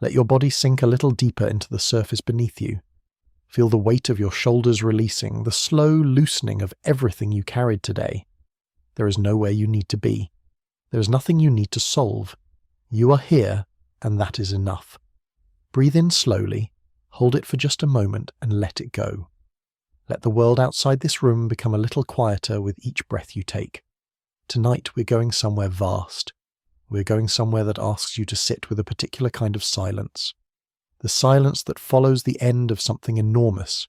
Let your body sink a little deeper into the surface beneath you. Feel the weight of your shoulders releasing, the slow loosening of everything you carried today. There is nowhere you need to be. There is nothing you need to solve. You are here, and that is enough. Breathe in slowly, hold it for just a moment, and let it go. Let the world outside this room become a little quieter with each breath you take. Tonight we're going somewhere vast. We're going somewhere that asks you to sit with a particular kind of silence. The silence that follows the end of something enormous.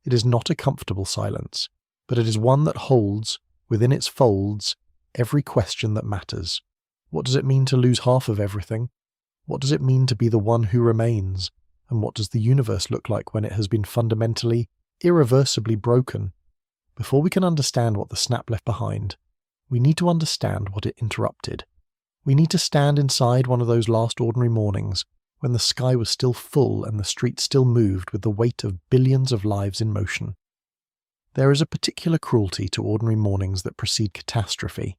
It is not a comfortable silence, but it is one that holds, within its folds, every question that matters. What does it mean to lose half of everything? What does it mean to be the one who remains? And what does the universe look like when it has been fundamentally, irreversibly broken? Before we can understand what the snap left behind, we need to understand what it interrupted. We need to stand inside one of those last ordinary mornings when the sky was still full and the streets still moved with the weight of billions of lives in motion. There is a particular cruelty to ordinary mornings that precede catastrophe.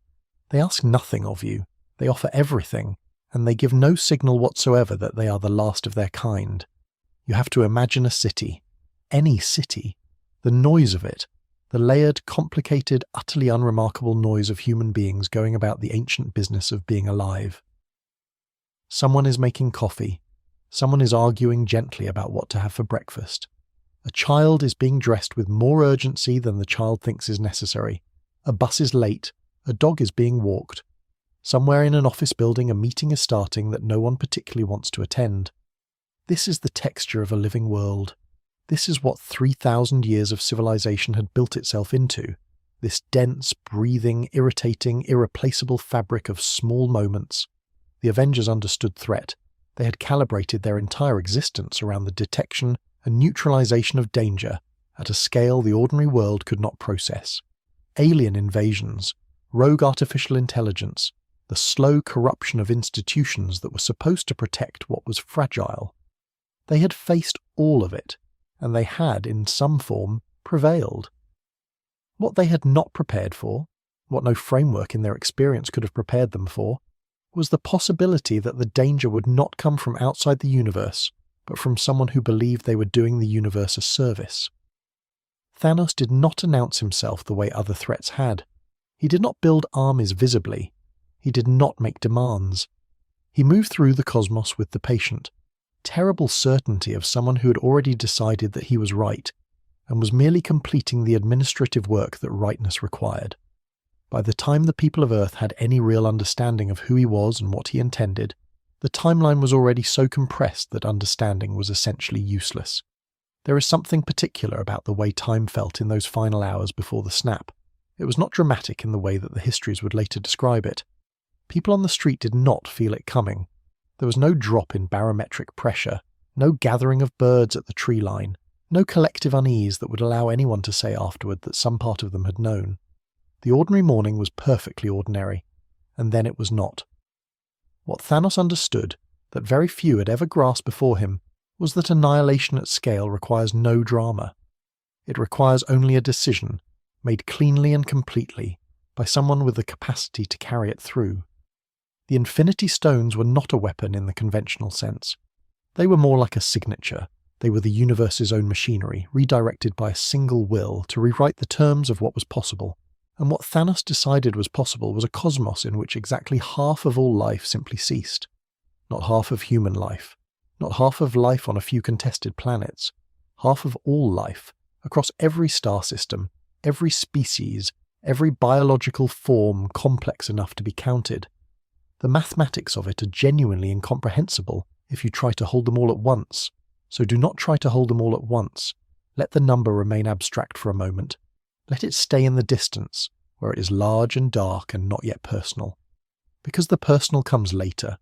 They ask nothing of you, they offer everything, and they give no signal whatsoever that they are the last of their kind. You have to imagine a city, any city, the noise of it, the layered, complicated, utterly unremarkable noise of human beings going about the ancient business of being alive. Someone is making coffee. Someone is arguing gently about what to have for breakfast. A child is being dressed with more urgency than the child thinks is necessary. A bus is late. A dog is being walked. Somewhere in an office building a meeting is starting that no one particularly wants to attend. This is the texture of a living world. This is what 3,000 years of civilization had built itself into, this dense, breathing, irritating, irreplaceable fabric of small moments. The Avengers understood threat. They had calibrated their entire existence around the detection and neutralization of danger at a scale the ordinary world could not process. Alien invasions, rogue artificial intelligence, the slow corruption of institutions that were supposed to protect what was fragile. They had faced all of it, and they had, in some form, prevailed. What they had not prepared for, what no framework in their experience could have prepared them for, was the possibility that the danger would not come from outside the universe, but from someone who believed they were doing the universe a service. Thanos did not announce himself the way other threats had. He did not build armies visibly. He did not make demands. He moved through the cosmos with the patient, terrible certainty of someone who had already decided that he was right, and was merely completing the administrative work that rightness required. By the time the people of Earth had any real understanding of who he was and what he intended, the timeline was already so compressed that understanding was essentially useless. There is something particular about the way time felt in those final hours before the snap. It was not dramatic in the way that the histories would later describe it. People on the street did not feel it coming. There was no drop in barometric pressure, no gathering of birds at the tree line, no collective unease that would allow anyone to say afterward that some part of them had known. The ordinary morning was perfectly ordinary, and then it was not. What Thanos understood, that very few had ever grasped before him, was that annihilation at scale requires no drama. It requires only a decision, made cleanly and completely, by someone with the capacity to carry it through. The Infinity Stones were not a weapon in the conventional sense. They were more like a signature. They were the universe's own machinery, redirected by a single will to rewrite the terms of what was possible. And what Thanos decided was possible was a cosmos in which exactly half of all life simply ceased. Not half of human life. Not half of life on a few contested planets. Half of all life, across every star system, every species, every biological form complex enough to be counted. The mathematics of it are genuinely incomprehensible if you try to hold them all at once. So do not try to hold them all at once. Let the number remain abstract for a moment. Let it stay in the distance, where it is large and dark and not yet personal. Because the personal comes later.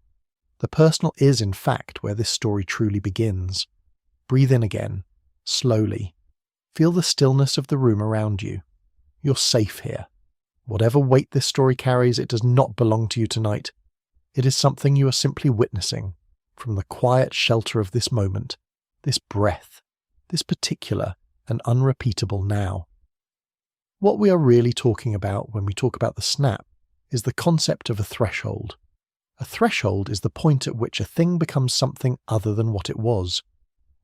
The personal is, in fact, where this story truly begins. Breathe in again, slowly. Feel the stillness of the room around you. You're safe here. Whatever weight this story carries, it does not belong to you tonight. It is something you are simply witnessing, from the quiet shelter of this moment, this breath, this particular and unrepeatable now. What we are really talking about when we talk about the snap is the concept of a threshold A threshold is the point at which a thing becomes something other than what it was.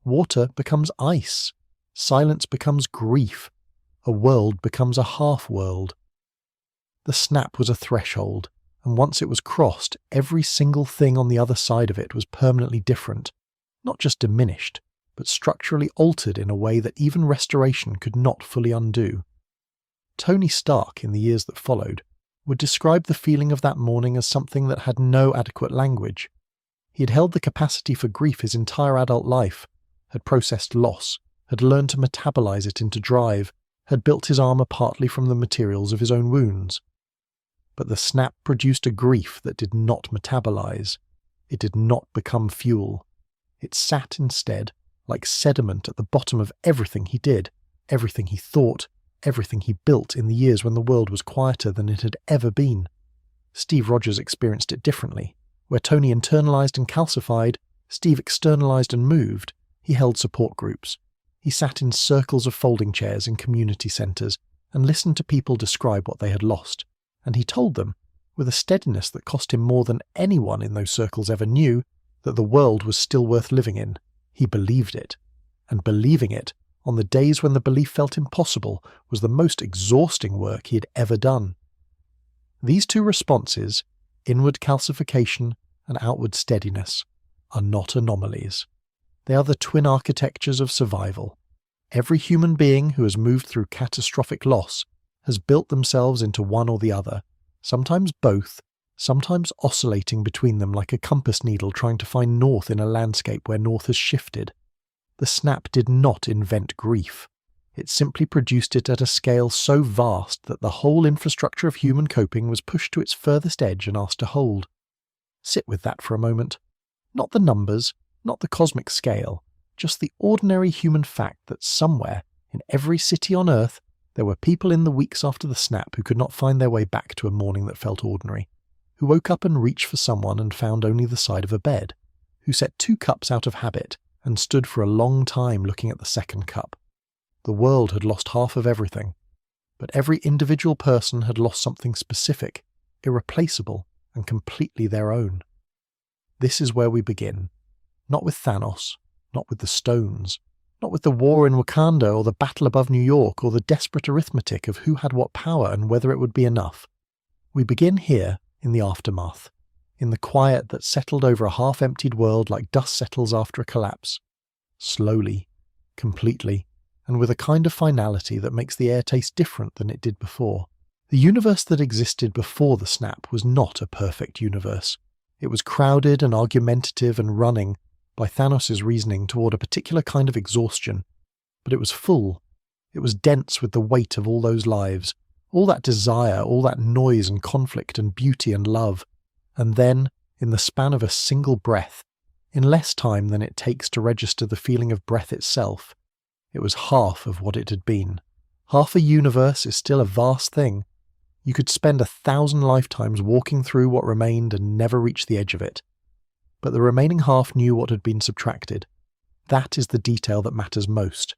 Water becomes ice. Silence becomes grief. A world becomes a half-world. The snap was a threshold, and once it was crossed, every single thing on the other side of it was permanently different, not just diminished, but structurally altered in a way that even restoration could not fully undo. Tony Stark, in the years that followed, would describe the feeling of that morning as something that had no adequate language. He had held the capacity for grief his entire adult life, had processed loss, had learned to metabolize it into drive, had built his armor partly from the materials of his own wounds. But the snap produced a grief that did not metabolize. It did not become fuel. It sat instead, like sediment at the bottom of everything he did, everything he thought, everything he built in the years when the world was quieter than it had ever been. Steve Rogers experienced it differently. Where Tony internalized and calcified, Steve externalized and moved. He held support groups. He sat in circles of folding chairs in community centres and listened to people describe what they had lost. And he told them, with a steadiness that cost him more than anyone in those circles ever knew, that the world was still worth living in. He believed it. And believing it, on the days when the belief felt impossible, was the most exhausting work he had ever done. These two responses, inward calcification and outward steadiness, are not anomalies. They are the twin architectures of survival. Every human being who has moved through catastrophic loss has built themselves into one or the other, sometimes both, sometimes oscillating between them like a compass needle trying to find north in a landscape where north has shifted. The snap did not invent grief. It simply produced it at a scale so vast that the whole infrastructure of human coping was pushed to its furthest edge and asked to hold. Sit with that for a moment. Not the numbers, not the cosmic scale, just the ordinary human fact that somewhere, in every city on Earth, there were people in the weeks after the snap who could not find their way back to a morning that felt ordinary, who woke up and reached for someone and found only the side of a bed, who set 2 cups out of habit and stood for a long time looking at the second cup. The world had lost half of everything, but every individual person had lost something specific, irreplaceable, and completely their own. This is where we begin. Not with Thanos, not with the stones, not with the war in Wakanda or the battle above New York or the desperate arithmetic of who had what power and whether it would be enough. We begin here in the aftermath, in the quiet that settled over a half-emptied world like dust settles after a collapse. Slowly, completely, and with a kind of finality that makes the air taste different than it did before. The universe that existed before the snap was not a perfect universe. It was crowded and argumentative and running, by Thanos' reasoning, toward a particular kind of exhaustion. But it was full. It was dense with the weight of all those lives, all that desire, all that noise and conflict and beauty and love. And then, in the span of a single breath, in less time than it takes to register the feeling of breath itself, it was half of what it had been. Half a universe is still a vast thing. You could spend 1,000 lifetimes walking through what remained and never reach the edge of it. But the remaining half knew what had been subtracted. That is the detail that matters most.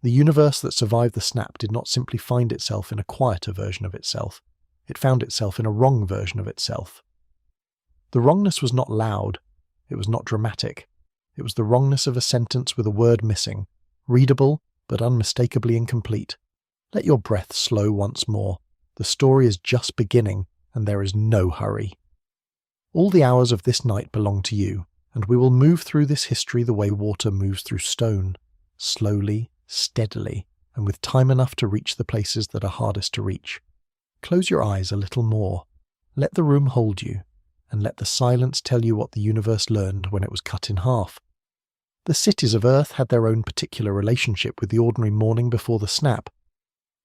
The universe that survived the snap did not simply find itself in a quieter version of itself. It found itself in a wrong version of itself. The wrongness was not loud. It was not dramatic. It was the wrongness of a sentence with a word missing, readable but unmistakably incomplete. Let your breath slow once more. The story is just beginning, and there is no hurry. All the hours of this night belong to you, and we will move through this history the way water moves through stone, slowly, steadily, and with time enough to reach the places that are hardest to reach. Close your eyes a little more. Let the room hold you, and let the silence tell you what the universe learned when it was cut in half. The cities of Earth had their own particular relationship with the ordinary morning before the snap.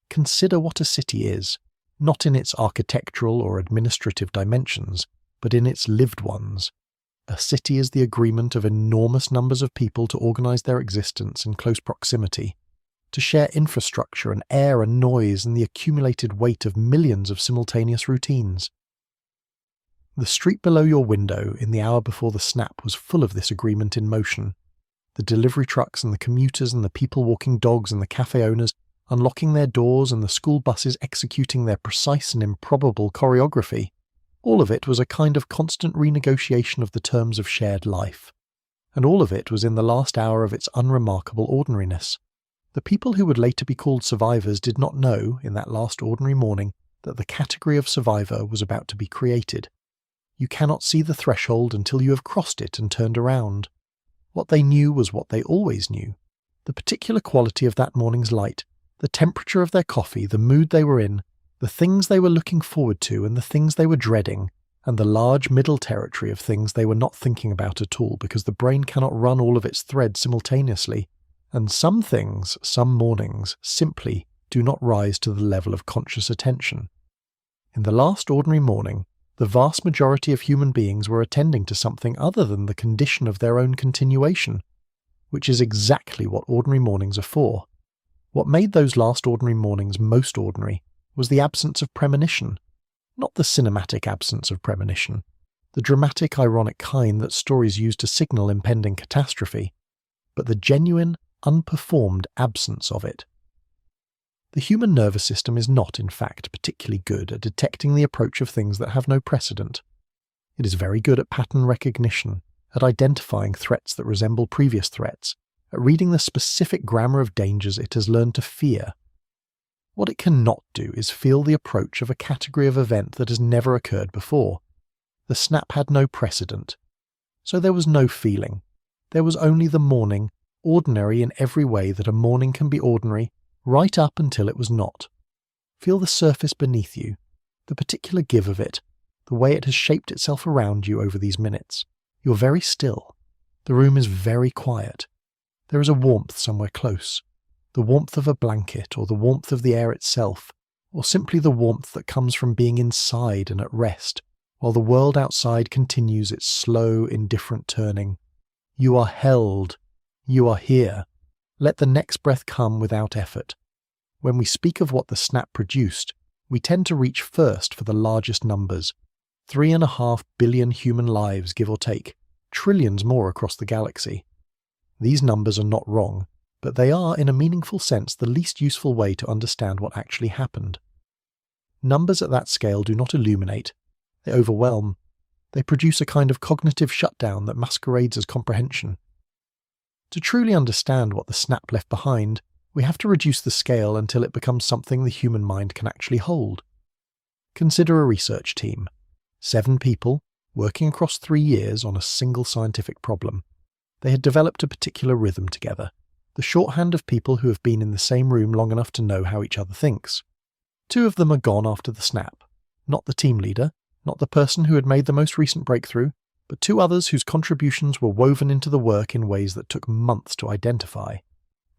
Consider what a city is, not in its architectural or administrative dimensions, but in its lived ones. A city is the agreement of enormous numbers of people to organize their existence in close proximity, to share infrastructure and air and noise and the accumulated weight of millions of simultaneous routines. The street below your window in the hour before the snap was full of this agreement in motion. The delivery trucks and the commuters and the people walking dogs and the cafe owners unlocking their doors and the school buses executing their precise and improbable choreography. All of it was a kind of constant renegotiation of the terms of shared life. And all of it was in the last hour of its unremarkable ordinariness. The people who would later be called survivors did not know, in that last ordinary morning, that the category of survivor was about to be created. You cannot see the threshold until you have crossed it and turned around. What they knew was what they always knew. The particular quality of that morning's light, the temperature of their coffee, the mood they were in, the things they were looking forward to and the things they were dreading, and the large middle territory of things they were not thinking about at all because the brain cannot run all of its threads simultaneously, and some things, some mornings, simply do not rise to the level of conscious attention. In the last ordinary morning, the vast majority of human beings were attending to something other than the condition of their own continuation, which is exactly what ordinary mornings are for. What made those last ordinary mornings most ordinary was the absence of premonition, not the cinematic absence of premonition, the dramatic, ironic kind that stories use to signal impending catastrophe, but the genuine, unperformed absence of it. The human nervous system is not, in fact, particularly good at detecting the approach of things that have no precedent. It is very good at pattern recognition, at identifying threats that resemble previous threats, at reading the specific grammar of dangers it has learned to fear. What it cannot do is feel the approach of a category of event that has never occurred before. The snap had no precedent. So there was no feeling. There was only the morning, ordinary in every way that a morning can be ordinary, right up until it was not. Feel the surface beneath you, the particular give of it, the way it has shaped itself around you over these minutes. You're very still. The room is very quiet. There is a warmth somewhere close. The warmth of a blanket, or the warmth of the air itself, or simply the warmth that comes from being inside and at rest, while the world outside continues its slow, indifferent turning. You are held. You are here. Let the next breath come without effort. When we speak of what the snap produced, we tend to reach first for the largest numbers. 3.5 billion human lives, give or take, trillions more across the galaxy. These numbers are not wrong, but they are, in a meaningful sense, the least useful way to understand what actually happened. Numbers at that scale do not illuminate. They overwhelm. They produce a kind of cognitive shutdown that masquerades as comprehension. To truly understand what the snap left behind, we have to reduce the scale until it becomes something the human mind can actually hold. Consider a research team. 7 people, working across 3 years on a single scientific problem. They had developed a particular rhythm together, the shorthand of people who have been in the same room long enough to know how each other thinks. 2 of them are gone after the snap. Not the team leader, not the person who had made the most recent breakthrough, but 2 others whose contributions were woven into the work in ways that took months to identify.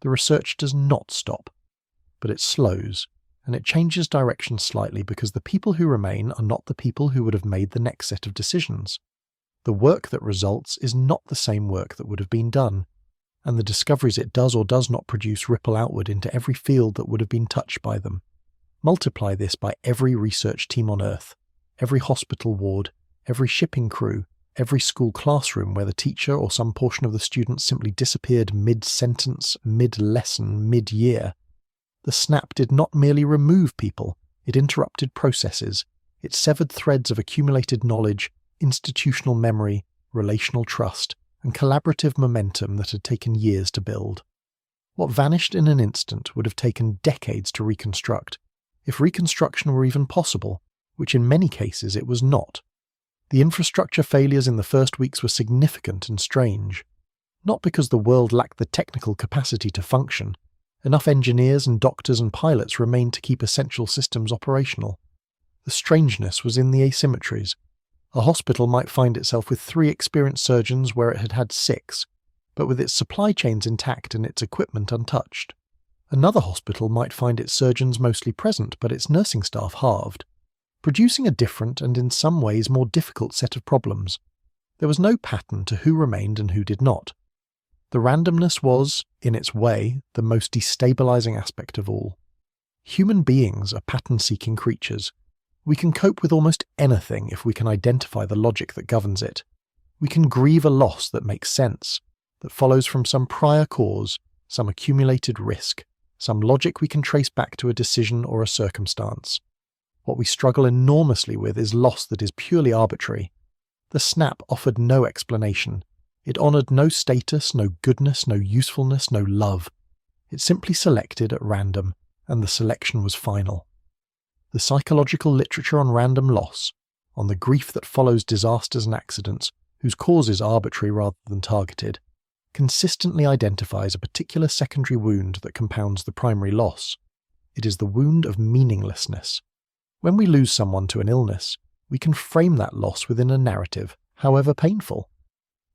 The research does not stop, but it slows, and it changes direction slightly because the people who remain are not the people who would have made the next set of decisions. The work that results is not the same work that would have been done, and the discoveries it does or does not produce ripple outward into every field that would have been touched by them. Multiply this by every research team on Earth, every hospital ward, every shipping crew, every school classroom where the teacher or some portion of the students simply disappeared mid-sentence, mid-lesson, mid-year. The snap did not merely remove people, it interrupted processes, it severed threads of accumulated knowledge, institutional memory, relational trust, and collaborative momentum that had taken years to build. What vanished in an instant would have taken decades to reconstruct, if reconstruction were even possible, which in many cases it was not. The infrastructure failures in the first weeks were significant and strange, not because the world lacked the technical capacity to function. Enough engineers and doctors and pilots remained to keep essential systems operational. The strangeness was in the asymmetries. A hospital might find itself with 3 experienced surgeons where it had had 6, but with its supply chains intact and its equipment untouched. Another hospital might find its surgeons mostly present, but its nursing staff halved, producing a different and in some ways more difficult set of problems. There was no pattern to who remained and who did not. The randomness was, in its way, the most destabilizing aspect of all. Human beings are pattern-seeking creatures. We can cope with almost anything if we can identify the logic that governs it. We can grieve a loss that makes sense, that follows from some prior cause, some accumulated risk, some logic we can trace back to a decision or a circumstance. What we struggle enormously with is loss that is purely arbitrary. The snap offered no explanation. It honoured no status, no goodness, no usefulness, no love. It simply selected at random, and the selection was final. The psychological literature on random loss, on the grief that follows disasters and accidents, whose cause is arbitrary rather than targeted, consistently identifies a particular secondary wound that compounds the primary loss. It is the wound of meaninglessness. When we lose someone to an illness, we can frame that loss within a narrative, however painful.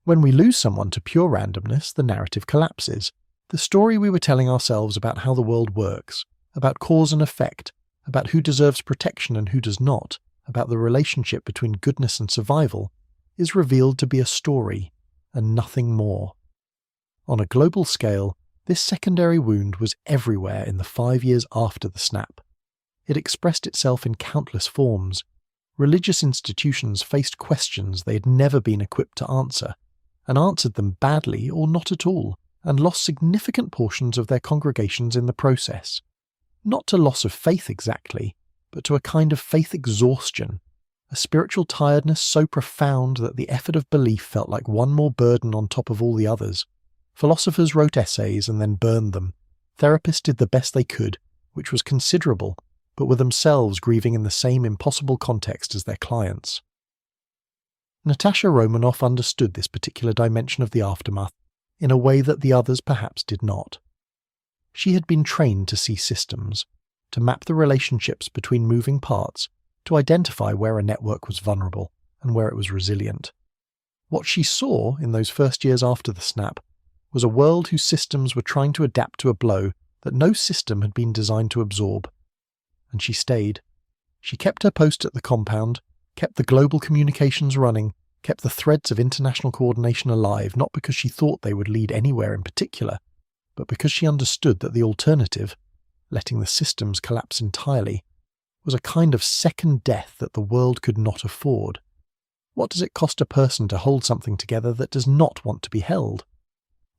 When we lose someone to pure randomness, the narrative collapses. The story we were telling ourselves about how the world works, about cause and effect, about who deserves protection and who does not, about the relationship between goodness and survival, is revealed to be a story, and nothing more. On a global scale, this secondary wound was everywhere in the 5 years after the snap. It expressed itself in countless forms. Religious institutions faced questions they had never been equipped to answer, and answered them badly or not at all, and lost significant portions of their congregations in the process. Not to loss of faith exactly, but to a kind of faith exhaustion, a spiritual tiredness so profound that the effort of belief felt like one more burden on top of all the others. Philosophers wrote essays and then burned them. Therapists did the best they could, which was considerable, but were themselves grieving in the same impossible context as their clients. Natasha Romanoff understood this particular dimension of the aftermath in a way that the others perhaps did not. She had been trained to see systems, to map the relationships between moving parts, to identify where a network was vulnerable and where it was resilient. What she saw in those first years after the snap was a world whose systems were trying to adapt to a blow that no system had been designed to absorb. And she stayed. She kept her post at the compound, kept the global communications running, kept the threads of international coordination alive, not because she thought they would lead anywhere in particular, but because she understood that the alternative, letting the systems collapse entirely, was a kind of second death that the world could not afford. What does it cost a person to hold something together that does not want to be held?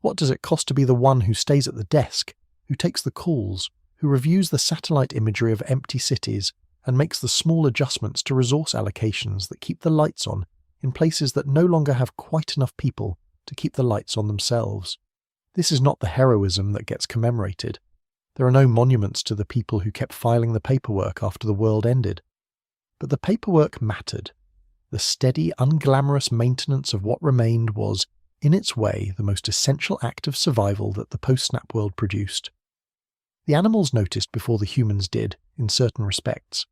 What does it cost to be the one who stays at the desk, who takes the calls, who reviews the satellite imagery of empty cities and makes the small adjustments to resource allocations that keep the lights on in places that no longer have quite enough people to keep the lights on themselves? This is not the heroism that gets commemorated. There are no monuments to the people who kept filing the paperwork after the world ended. But the paperwork mattered. The steady, unglamorous maintenance of what remained was, in its way, the most essential act of survival that the post-snap world produced. The animals noticed before the humans did, in certain respects.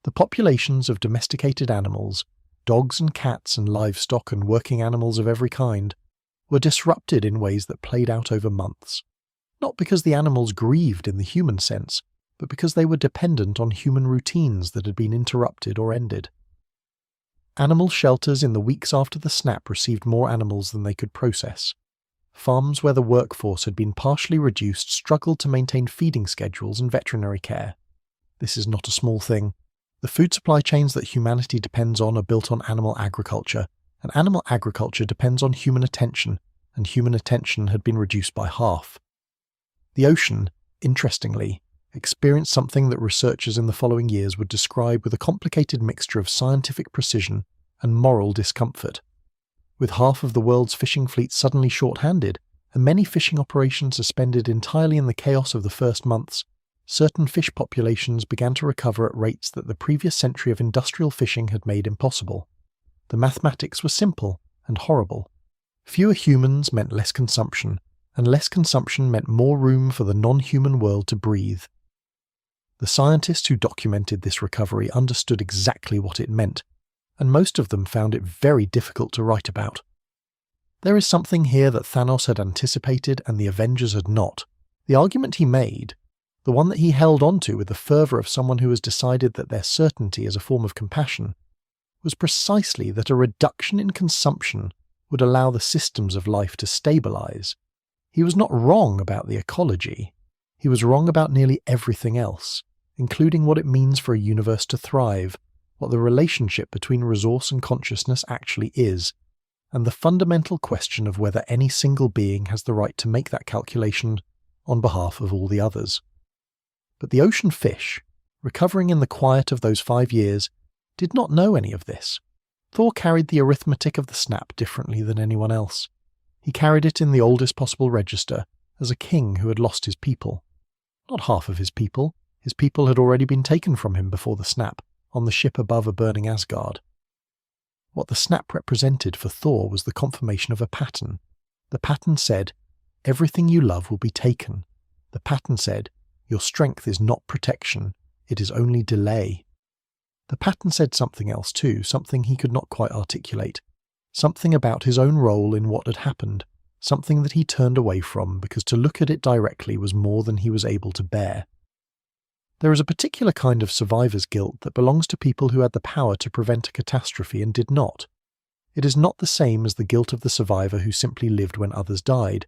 The populations of domesticated animals, dogs and cats and livestock and working animals of every kind, were disrupted in ways that played out over months. Not because the animals grieved in the human sense, but because they were dependent on human routines that had been interrupted or ended. Animal shelters in the weeks after the snap received more animals than they could process. Farms where the workforce had been partially reduced struggled to maintain feeding schedules and veterinary care. This is not a small thing. The food supply chains that humanity depends on are built on animal agriculture, and animal agriculture depends on human attention, and human attention had been reduced by half. The ocean, interestingly, experienced something that researchers in the following years would describe with a complicated mixture of scientific precision and moral discomfort. With half of the world's fishing fleet suddenly short-handed, and many fishing operations suspended entirely in the chaos of the first months, certain fish populations began to recover at rates that the previous century of industrial fishing had made impossible. The mathematics were simple and horrible. Fewer humans meant less consumption, and less consumption meant more room for the non-human world to breathe. The scientists who documented this recovery understood exactly what it meant, and most of them found it very difficult to write about. There is something here that Thanos had anticipated and the Avengers had not. The argument he made, the one that he held onto with the fervour of someone who has decided that their certainty is a form of compassion, was precisely that a reduction in consumption would allow the systems of life to stabilise. He was not wrong about the ecology. He was wrong about nearly everything else, including what it means for a universe to thrive, what the relationship between resource and consciousness actually is, and the fundamental question of whether any single being has the right to make that calculation on behalf of all the others. But the ocean fish, recovering in the quiet of those 5 years, did not know any of this. Thor carried the arithmetic of the snap differently than anyone else. He carried it in the oldest possible register, as a king who had lost his people. Not half of his people had already been taken from him before the snap, on the ship above a burning Asgard. What the snap represented for Thor was the confirmation of a pattern. The pattern said, everything you love will be taken. The pattern said, your strength is not protection, it is only delay. The pattern said something else too, something he could not quite articulate. Something about his own role in what had happened, something that he turned away from because to look at it directly was more than he was able to bear. There is a particular kind of survivor's guilt that belongs to people who had the power to prevent a catastrophe and did not. It is not the same as the guilt of the survivor who simply lived when others died,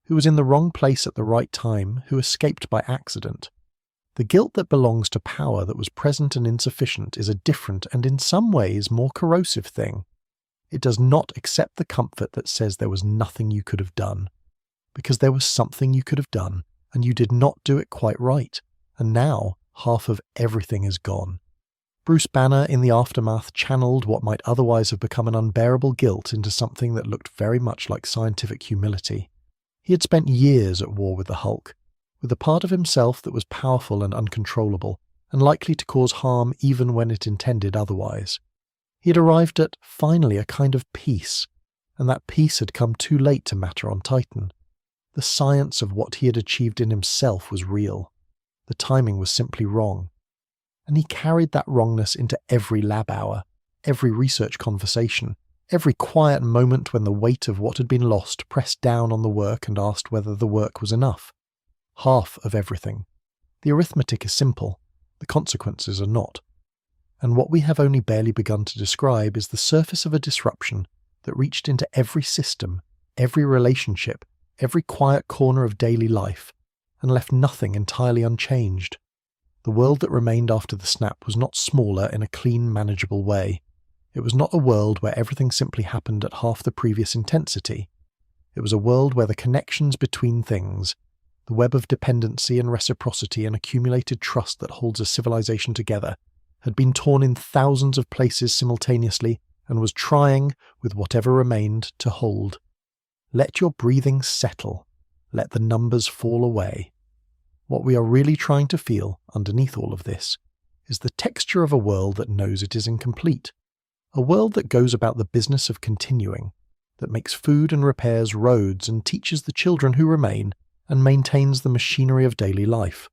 who was in the wrong place at the right time, who escaped by accident. The guilt that belongs to power that was present and insufficient is a different and in some ways more corrosive thing. It does not accept the comfort that says there was nothing you could have done. Because there was something you could have done, and you did not do it quite right, and now half of everything is gone. Bruce Banner in the aftermath channeled what might otherwise have become an unbearable guilt into something that looked very much like scientific humility. He had spent years at war with the Hulk, with a part of himself that was powerful and uncontrollable, and likely to cause harm even when it intended otherwise. He had arrived at, finally, a kind of peace, and that peace had come too late to matter on Titan. The science of what he had achieved in himself was real. The timing was simply wrong. And he carried that wrongness into every lab hour, every research conversation, every quiet moment when the weight of what had been lost pressed down on the work and asked whether the work was enough. Half of everything. The arithmetic is simple, the consequences are not. And what we have only barely begun to describe is the surface of a disruption that reached into every system, every relationship, every quiet corner of daily life, and left nothing entirely unchanged. The world that remained after the snap was not smaller in a clean, manageable way. It was not a world where everything simply happened at half the previous intensity. It was a world where the connections between things, the web of dependency and reciprocity and accumulated trust that holds a civilization together, had been torn in thousands of places simultaneously and was trying, with whatever remained, to hold. Let your breathing settle. Let the numbers fall away. What we are really trying to feel, underneath all of this, is the texture of a world that knows it is incomplete. A world that goes about the business of continuing, that makes food and repairs roads and teaches the children who remain and maintains the machinery of daily life,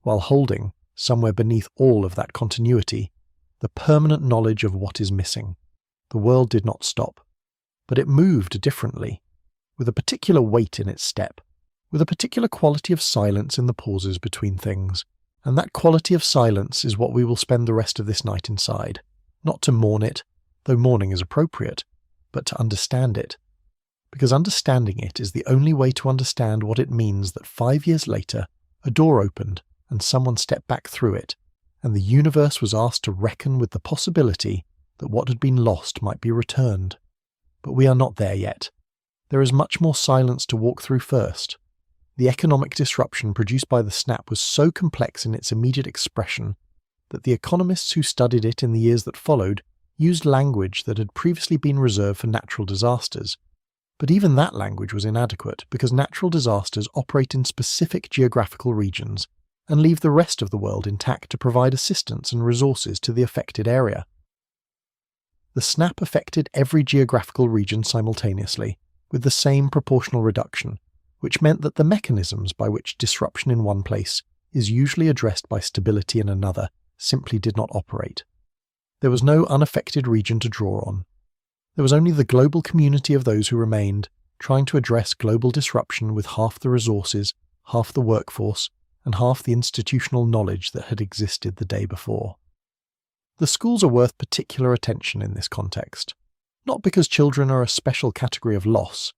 while holding, somewhere beneath all of that continuity, the permanent knowledge of what is missing. The world did not stop, but it moved differently, with a particular weight in its step, with a particular quality of silence in the pauses between things, and that quality of silence is what we will spend the rest of this night inside, not to mourn it, though mourning is appropriate, but to understand it, because understanding it is the only way to understand what it means that 5 years later, a door opened and someone stepped back through it, and the universe was asked to reckon with the possibility that what had been lost might be returned. But we are not there yet. There is much more silence to walk through first. The economic disruption produced by the snap was so complex in its immediate expression that the economists who studied it in the years that followed used language that had previously been reserved for natural disasters. But even that language was inadequate because natural disasters operate in specific geographical regions and leave the rest of the world intact to provide assistance and resources to the affected area. The snap affected every geographical region simultaneously, with the same proportional reduction, which meant that the mechanisms by which disruption in one place is usually addressed by stability in another simply did not operate. There was no unaffected region to draw on. There was only the global community of those who remained, trying to address global disruption with half the resources, half the workforce, and half the institutional knowledge that had existed the day before. The schools are worth particular attention in this context, not because children are a special category of loss.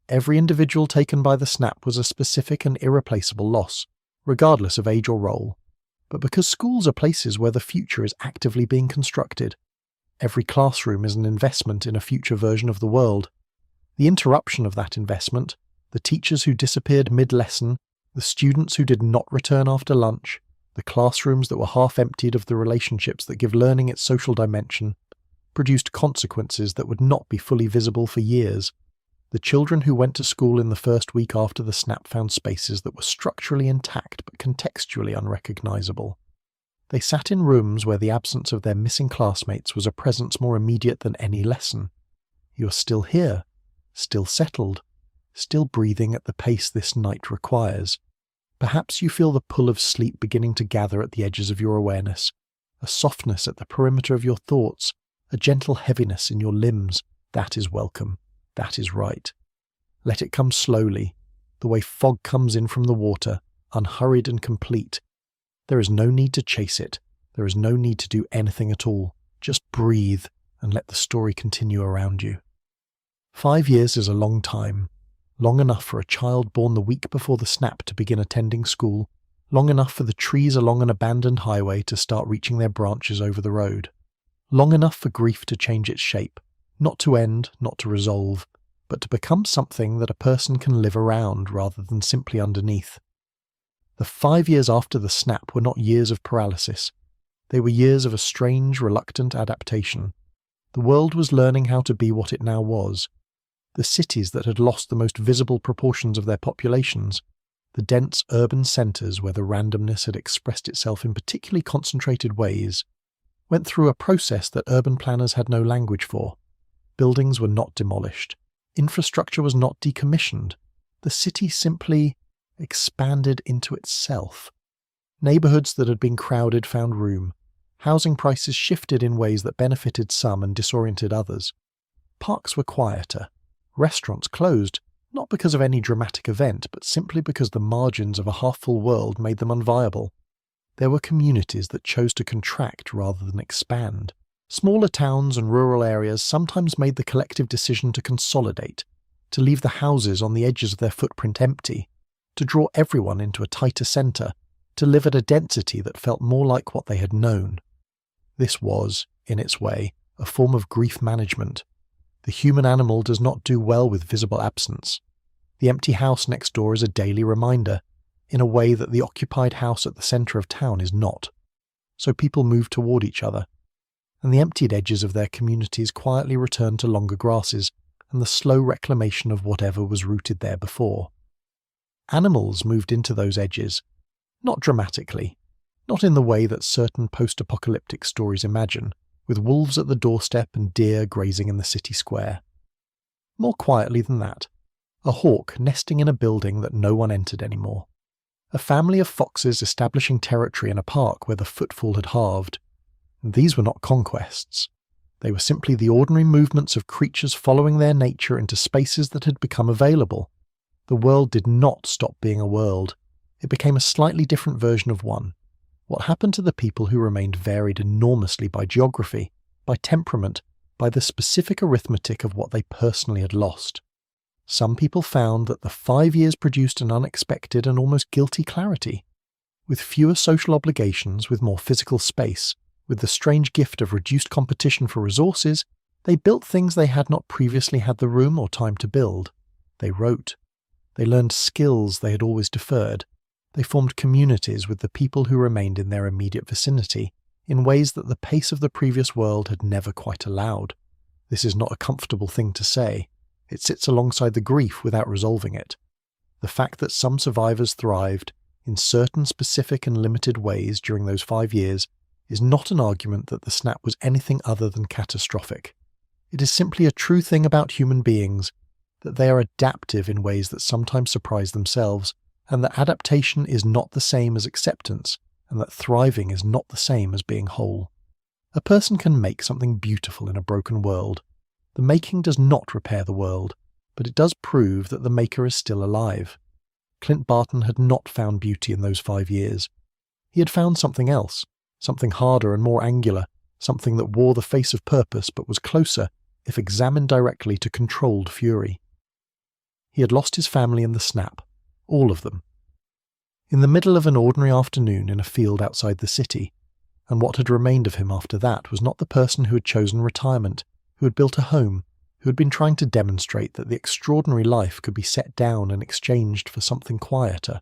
Every individual taken by the snap was a specific and irreplaceable loss, regardless of age or role, but because schools are places where the future is actively being constructed. Every classroom is an investment in a future version of the world. The interruption of that investment, the teachers who disappeared mid-lesson, the students who did not return after lunch, The classrooms that were half emptied of the relationships that give learning its social dimension produced consequences that would not be fully visible for years. The children who went to school in the first week after the snap found spaces that were structurally intact but contextually unrecognizable. They sat in rooms where the absence of their missing classmates was a presence more immediate than any lesson. You're still here, still settled, still breathing at the pace this night requires. Perhaps you feel the pull of sleep beginning to gather at the edges of your awareness, a softness at the perimeter of your thoughts, a gentle heaviness in your limbs. That is welcome. That is right. Let it come slowly, the way fog comes in from the water, unhurried and complete. There is no need to chase it. There is no need to do anything at all. Just breathe and let the story continue around you. 5 years is a long time. Long enough for a child born the week before the snap to begin attending school. Long enough for the trees along an abandoned highway to start reaching their branches over the road. Long enough for grief to change its shape. Not to end, not to resolve, but to become something that a person can live around rather than simply underneath. The 5 years after the snap were not years of paralysis. They were years of a strange, reluctant adaptation. The world was learning how to be what it now was. The cities that had lost the most visible proportions of their populations, the dense urban centres where the randomness had expressed itself in particularly concentrated ways, went through a process that urban planners had no language for. Buildings were not demolished. Infrastructure was not decommissioned. The city simply expanded into itself. Neighbourhoods that had been crowded found room. Housing prices shifted in ways that benefited some and disoriented others. Parks were quieter. Restaurants closed, not because of any dramatic event, but simply because the margins of a half-full world made them unviable. There were communities that chose to contract rather than expand. Smaller towns and rural areas sometimes made the collective decision to consolidate, to leave the houses on the edges of their footprint empty, to draw everyone into a tighter centre, to live at a density that felt more like what they had known. This was, in its way, a form of grief management. The human animal does not do well with visible absence. The empty house next door is a daily reminder, in a way that the occupied house at the centre of town is not. So people move toward each other, and the emptied edges of their communities quietly return to longer grasses and the slow reclamation of whatever was rooted there before. Animals moved into those edges, not dramatically, not in the way that certain post-apocalyptic stories imagine, with wolves at the doorstep and deer grazing in the city square. More quietly than that, a hawk nesting in a building that no one entered anymore. A family of foxes establishing territory in a park where the footfall had halved. And these were not conquests. They were simply the ordinary movements of creatures following their nature into spaces that had become available. The world did not stop being a world. It became a slightly different version of one. What happened to the people who remained varied enormously by geography, by temperament, by the specific arithmetic of what they personally had lost? Some people found that the 5 years produced an unexpected and almost guilty clarity. With fewer social obligations, with more physical space, with the strange gift of reduced competition for resources, they built things they had not previously had the room or time to build. They wrote. They learned skills they had always deferred. They formed communities with the people who remained in their immediate vicinity, in ways that the pace of the previous world had never quite allowed. This is not a comfortable thing to say. It sits alongside the grief without resolving it. The fact that some survivors thrived, in certain specific and limited ways during those 5 years, is not an argument that the snap was anything other than catastrophic. It is simply a true thing about human beings, that they are adaptive in ways that sometimes surprise themselves, and that adaptation is not the same as acceptance, and that thriving is not the same as being whole. A person can make something beautiful in a broken world. The making does not repair the world, but it does prove that the maker is still alive. Clint Barton had not found beauty in those 5 years. He had found something else, something harder and more angular, something that wore the face of purpose but was closer, if examined directly, to controlled fury. He had lost his family in the snap. All of them. In the middle of an ordinary afternoon in a field outside the city, and what had remained of him after that was not the person who had chosen retirement, who had built a home, who had been trying to demonstrate that the extraordinary life could be set down and exchanged for something quieter.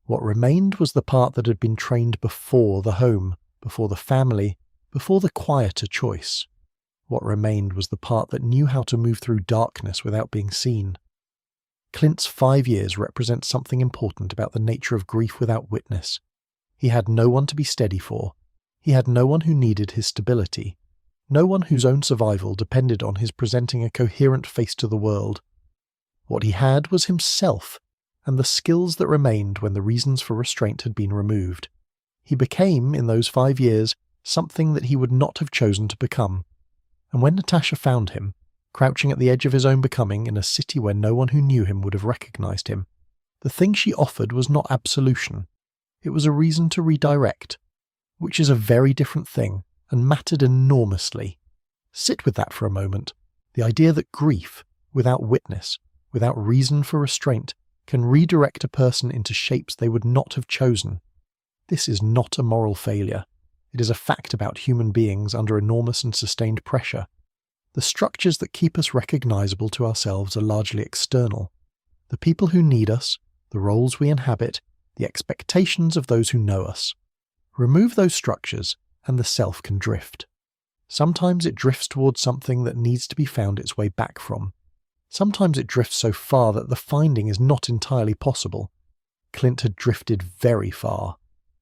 What remained was the part that had been trained before the home, before the family, before the quieter choice. What remained was the part that knew how to move through darkness without being seen. Clint's 5 years represent something important about the nature of grief without witness. He had no one to be steady for. He had no one who needed his stability. No one whose own survival depended on his presenting a coherent face to the world. What he had was himself, and the skills that remained when the reasons for restraint had been removed. He became, in those 5 years, something that he would not have chosen to become. And when Natasha found him, crouching at the edge of his own becoming in a city where no one who knew him would have recognized him, the thing she offered was not absolution. It was a reason to redirect, which is a very different thing and mattered enormously. Sit with that for a moment. The idea that grief, without witness, without reason for restraint, can redirect a person into shapes they would not have chosen. This is not a moral failure. It is a fact about human beings under enormous and sustained pressure. The structures that keep us recognizable to ourselves are largely external. The people who need us, the roles we inhabit, the expectations of those who know us. Remove those structures, and the self can drift. Sometimes it drifts towards something that needs to be found its way back from. Sometimes it drifts so far that the finding is not entirely possible. Clint had drifted very far,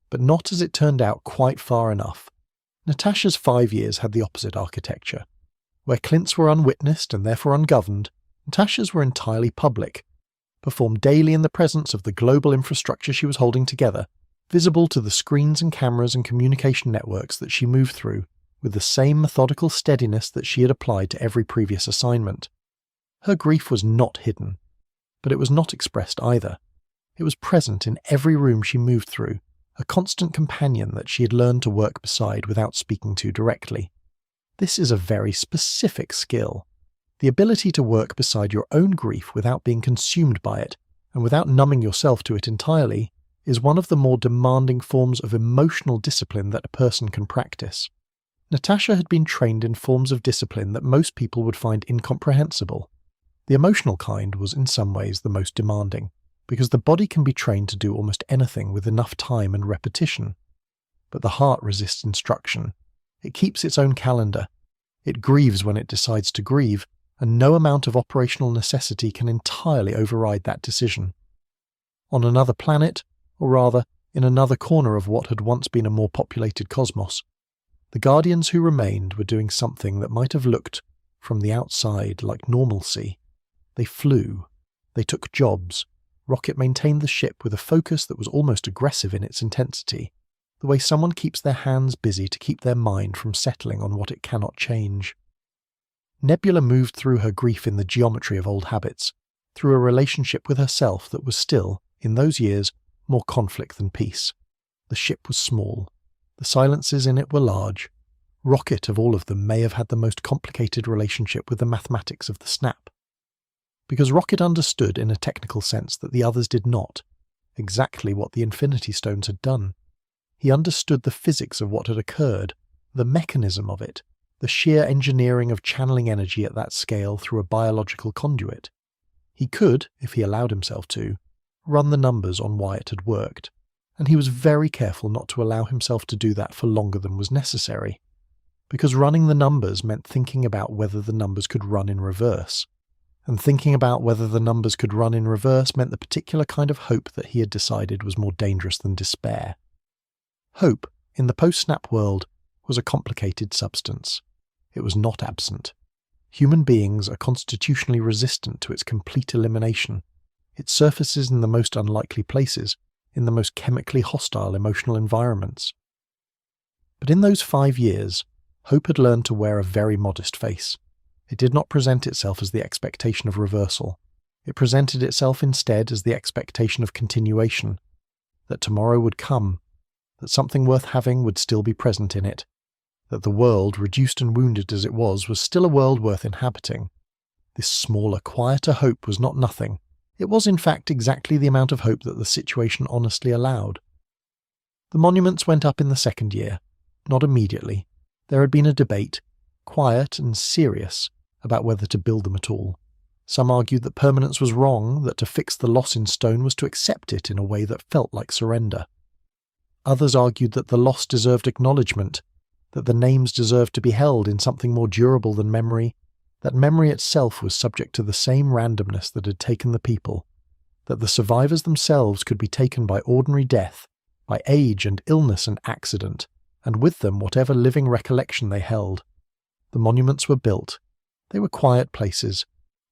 but not, as it turned out, quite far enough. Natasha's 5 years had the opposite architecture. Where Clint's were unwitnessed and therefore ungoverned, Natasha's were entirely public, performed daily in the presence of the global infrastructure she was holding together, visible to the screens and cameras and communication networks that she moved through, with the same methodical steadiness that she had applied to every previous assignment. Her grief was not hidden, but it was not expressed either. It was present in every room she moved through, a constant companion that she had learned to work beside without speaking to directly. This is a very specific skill. The ability to work beside your own grief without being consumed by it, and without numbing yourself to it entirely, is one of the more demanding forms of emotional discipline that a person can practice. Natasha had been trained in forms of discipline that most people would find incomprehensible. The emotional kind was in some ways the most demanding, because the body can be trained to do almost anything with enough time and repetition. But the heart resists instruction. It keeps its own calendar. It grieves when it decides to grieve, and no amount of operational necessity can entirely override that decision. On another planet, or rather, in another corner of what had once been a more populated cosmos, the Guardians who remained were doing something that might have looked, from the outside, like normalcy. They flew. They took jobs. Rocket maintained the ship with a focus that was almost aggressive in its intensity, the way someone keeps their hands busy to keep their mind from settling on what it cannot change. Nebula moved through her grief in the geometry of old habits, through a relationship with herself that was still, in those years, more conflict than peace. The ship was small. The silences in it were large. Rocket, of all of them, may have had the most complicated relationship with the mathematics of the snap. Because Rocket understood in a technical sense that the others did not, exactly what the Infinity Stones had done. He understood the physics of what had occurred, the mechanism of it, the sheer engineering of channeling energy at that scale through a biological conduit. He could, if he allowed himself to, run the numbers on why it had worked, and he was very careful not to allow himself to do that for longer than was necessary, because running the numbers meant thinking about whether the numbers could run in reverse, and thinking about whether the numbers could run in reverse meant the particular kind of hope that he had decided was more dangerous than despair. Hope, in the post-snap world, was a complicated substance. It was not absent. Human beings are constitutionally resistant to its complete elimination. It surfaces in the most unlikely places, in the most chemically hostile emotional environments. But in those 5 years, Hope had learned to wear a very modest face. It did not present itself as the expectation of reversal. It presented itself instead as the expectation of continuation, that tomorrow would come, that something worth having would still be present in it, that the world, reduced and wounded as it was still a world worth inhabiting. This smaller, quieter hope was not nothing. It was in fact exactly the amount of hope that the situation honestly allowed. The monuments went up in the 2nd year, not immediately. There had been a debate, quiet and serious, about whether to build them at all. Some argued that permanence was wrong, that to fix the loss in stone was to accept it in a way that felt like surrender. Others argued that the loss deserved acknowledgement, that the names deserved to be held in something more durable than memory, that memory itself was subject to the same randomness that had taken the people, that the survivors themselves could be taken by ordinary death, by age and illness and accident, and with them whatever living recollection they held. The monuments were built. They were quiet places.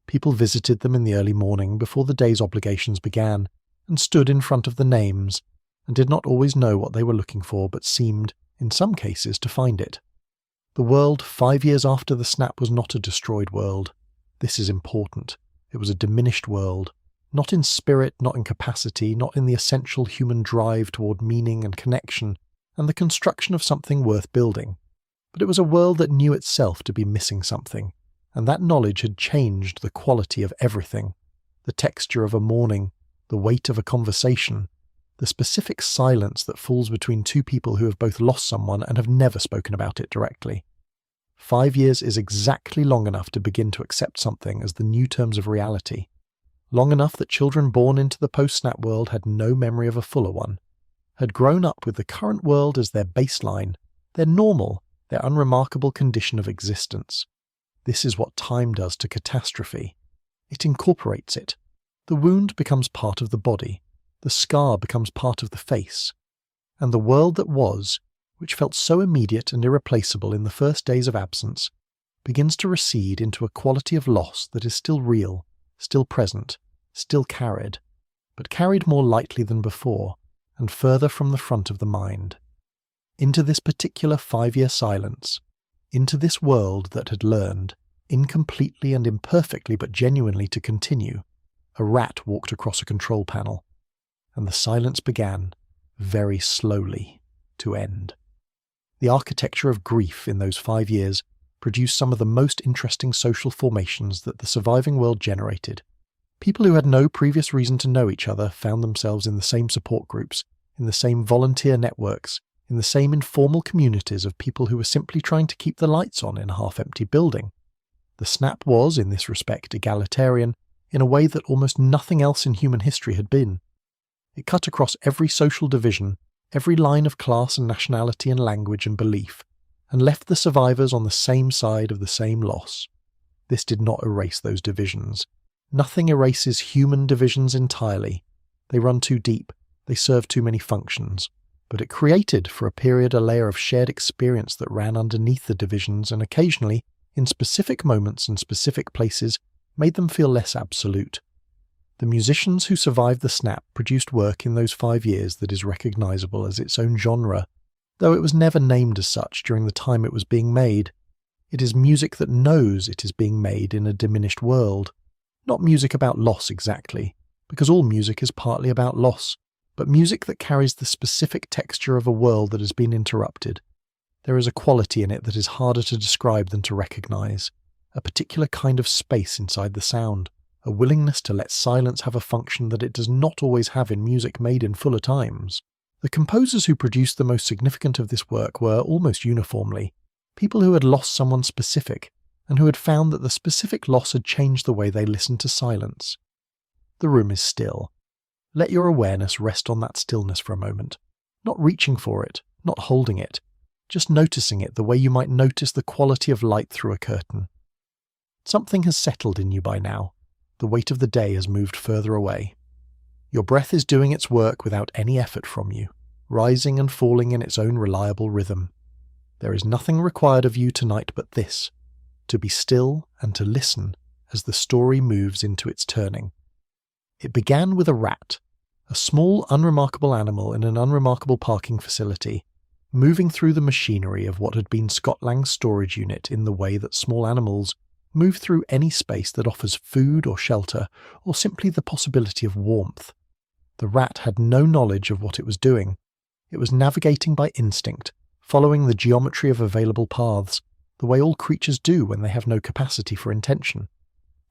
People visited them in the early morning before the day's obligations began, and stood in front of the names, and did not always know what they were looking for, but seemed, in some cases, to find it. The world 5 years after the snap was not a destroyed world. This is important. It was a diminished world. Not in spirit, not in capacity, not in the essential human drive toward meaning and connection, and the construction of something worth building. But it was a world that knew itself to be missing something, and that knowledge had changed the quality of everything, the texture of a morning, the weight of a conversation, the specific silence that falls between two people who have both lost someone and have never spoken about it directly. 5 years is exactly long enough to begin to accept something as the new terms of reality. Long enough that children born into the post-snap world had no memory of a fuller one, had grown up with the current world as their baseline, their normal, their unremarkable condition of existence. This is what time does to catastrophe. It incorporates it. The wound becomes part of the body. The scar becomes part of the face. And the world that was, which felt so immediate and irreplaceable in the first days of absence, begins to recede into a quality of loss that is still real, still present, still carried, but carried more lightly than before, and further from the front of the mind. Into this particular 5-year silence, into this world that had learned, incompletely and imperfectly but genuinely to continue, a rat walked across a control panel, and the silence began, very slowly, to end. The architecture of grief in those 5 years produced some of the most interesting social formations that the surviving world generated. People who had no previous reason to know each other found themselves in the same support groups, in the same volunteer networks, in the same informal communities of people who were simply trying to keep the lights on in a half-empty building. The snap was, in this respect, egalitarian in a way that almost nothing else in human history had been. It cut across every social division, every line of class and nationality and language and belief, and left the survivors on the same side of the same loss. This did not erase those divisions. Nothing erases human divisions entirely. They run too deep, they serve too many functions. But it created, for a period, a layer of shared experience that ran underneath the divisions and occasionally, in specific moments and specific places, made them feel less absolute. The musicians who survived the snap produced work in those 5 years that is recognizable as its own genre, though it was never named as such during the time it was being made. It is music that knows it is being made in a diminished world. Not music about loss exactly, because all music is partly about loss, but music that carries the specific texture of a world that has been interrupted. There is a quality in it that is harder to describe than to recognize, a particular kind of space inside the sound, a willingness to let silence have a function that it does not always have in music made in fuller times. The composers who produced the most significant of this work were, almost uniformly, people who had lost someone specific, and who had found that the specific loss had changed the way they listened to silence. The room is still. Let your awareness rest on that stillness for a moment, not reaching for it, not holding it, just noticing it the way you might notice the quality of light through a curtain. Something has settled in you by now. The weight of the day has moved further away. Your breath is doing its work without any effort from you, rising and falling in its own reliable rhythm. There is nothing required of you tonight but this, to be still and to listen as the story moves into its turning. It began with a rat, a small, unremarkable animal in an unremarkable parking facility, moving through the machinery of what had been Scott Lang's storage unit in the way that small animals move through any space that offers food or shelter, or simply the possibility of warmth. The rat had no knowledge of what it was doing. It was navigating by instinct, following the geometry of available paths, the way all creatures do when they have no capacity for intention.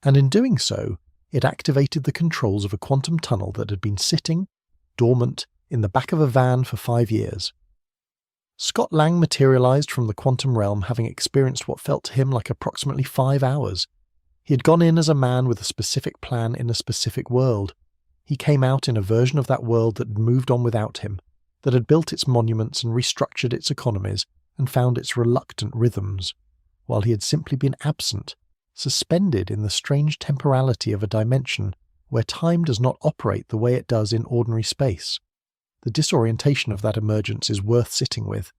And in doing so, it activated the controls of a quantum tunnel that had been sitting, dormant, in the back of a van for 5 years. Scott Lang materialized from the quantum realm having experienced what felt to him like approximately 5 hours. He had gone in as a man with a specific plan in a specific world. He came out in a version of that world that had moved on without him, that had built its monuments and restructured its economies and found its reluctant rhythms, while he had simply been absent, suspended in the strange temporality of a dimension where time does not operate the way it does in ordinary space. The disorientation of that emergence is worth sitting with.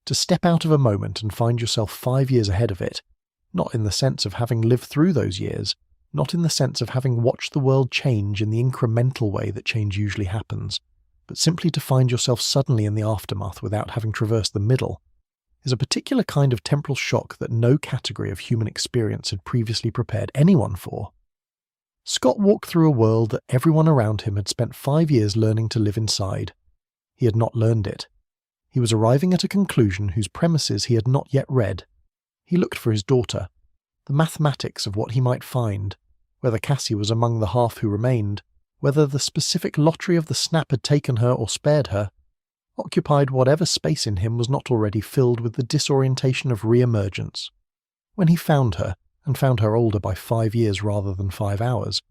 To step out of a moment and find yourself 5 years ahead of it, not in the sense of having lived through those years, not in the sense of having watched the world change in the incremental way that change usually happens, but simply to find yourself suddenly in the aftermath without having traversed the middle, is a particular kind of temporal shock that no category of human experience had previously prepared anyone for. Scott walked through a world that everyone around him had spent 5 years learning to live inside. He had not learned it. He was arriving at a conclusion whose premises he had not yet read. He looked for his daughter. The mathematics of what he might find, whether Cassie was among the half who remained, whether the specific lottery of the snap had taken her or spared her, occupied whatever space in him was not already filled with the disorientation of re-emergence. When he found her, and found her older by 5 years rather than 5 hours,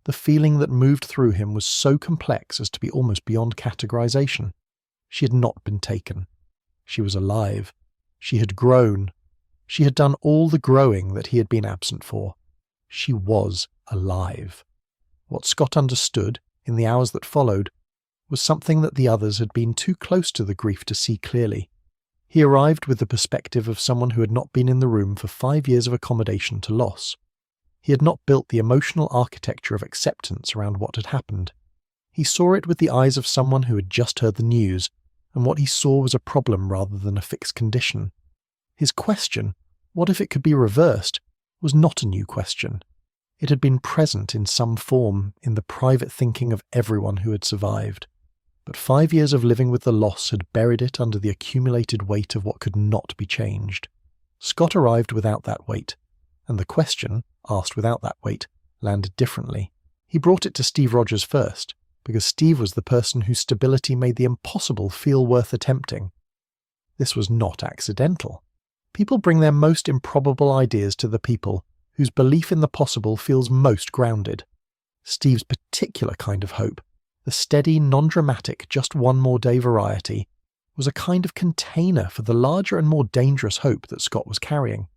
the feeling that moved through him was so complex as to be almost beyond categorization. She had not been taken. She was alive. She had grown. She had done all the growing that he had been absent for. She was alive. What Scott understood, in the hours that followed, was something that the others had been too close to the grief to see clearly. He arrived with the perspective of someone who had not been in the room for 5 years of accommodation to loss. He had not built the emotional architecture of acceptance around what had happened. He saw it with the eyes of someone who had just heard the news, and what he saw was a problem rather than a fixed condition. His question, what if it could be reversed, was not a new question. It had been present in some form in the private thinking of everyone who had survived. But 5 years of living with the loss had buried it under the accumulated weight of what could not be changed. Scott arrived without that weight, and the question, asked without that weight, landed differently. He brought it to Steve Rogers first, because Steve was the person whose stability made the impossible feel worth attempting. This was not accidental. People bring their most improbable ideas to the people whose belief in the possible feels most grounded. Steve's particular kind of hope, the steady, non-dramatic, just one more day variety, was a kind of container for the larger and more dangerous hope that Scott was carrying.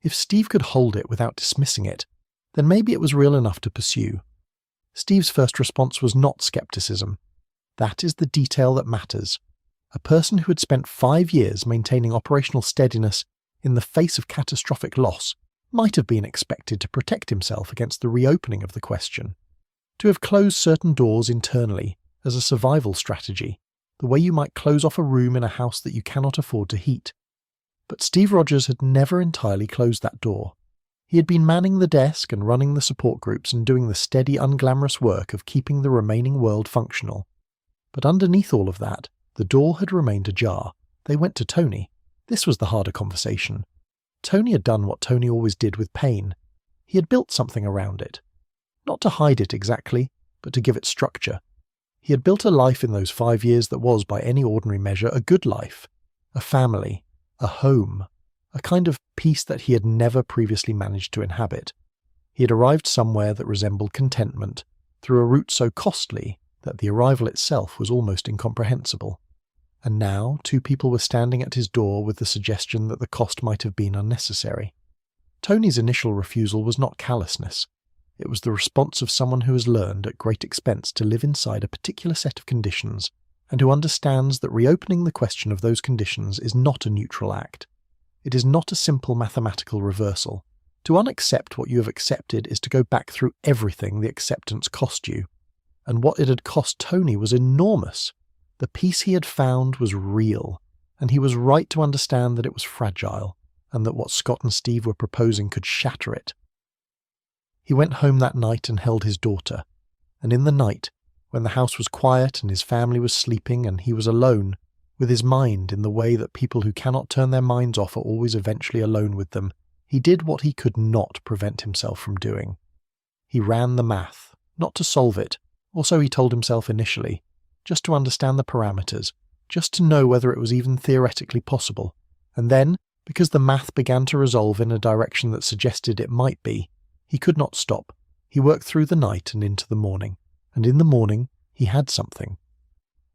If Steve could hold it without dismissing it, then maybe it was real enough to pursue. Steve's first response was not skepticism. That is the detail that matters. A person who had spent 5 years maintaining operational steadiness in the face of catastrophic loss might have been expected to protect himself against the reopening of the question, to have closed certain doors internally as a survival strategy, the way you might close off a room in a house that you cannot afford to heat. But Steve Rogers had never entirely closed that door. He had been manning the desk and running the support groups and doing the steady, unglamorous work of keeping the remaining world functional. But underneath all of that, the door had remained ajar. They went to Tony. This was the harder conversation. Tony had done what Tony always did with pain. He had built something around it. Not to hide it exactly, but to give it structure. He had built a life in those 5 years that was, by any ordinary measure, a good life. A family. A home. A kind of peace that he had never previously managed to inhabit. He had arrived somewhere that resembled contentment, through a route so costly that the arrival itself was almost incomprehensible. And now 2 people were standing at his door with the suggestion that the cost might have been unnecessary. Tony's initial refusal was not callousness. It was the response of someone who has learned at great expense to live inside a particular set of conditions, and who understands that reopening the question of those conditions is not a neutral act. It is not a simple mathematical reversal. To unaccept what you have accepted is to go back through everything the acceptance cost you. And what it had cost Tony was enormous. The peace he had found was real, and he was right to understand that it was fragile, and that what Scott and Steve were proposing could shatter it. He went home that night and held his daughter, and in the night, when the house was quiet and his family was sleeping and he was alone, with his mind in the way that people who cannot turn their minds off are always eventually alone with them, he did what he could not prevent himself from doing. He ran the math, not to solve it, or so he told himself initially, just to understand the parameters, just to know whether it was even theoretically possible, and then, because the math began to resolve in a direction that suggested it might be, He could not stop. He worked through the night and into the morning, and in the morning he had something.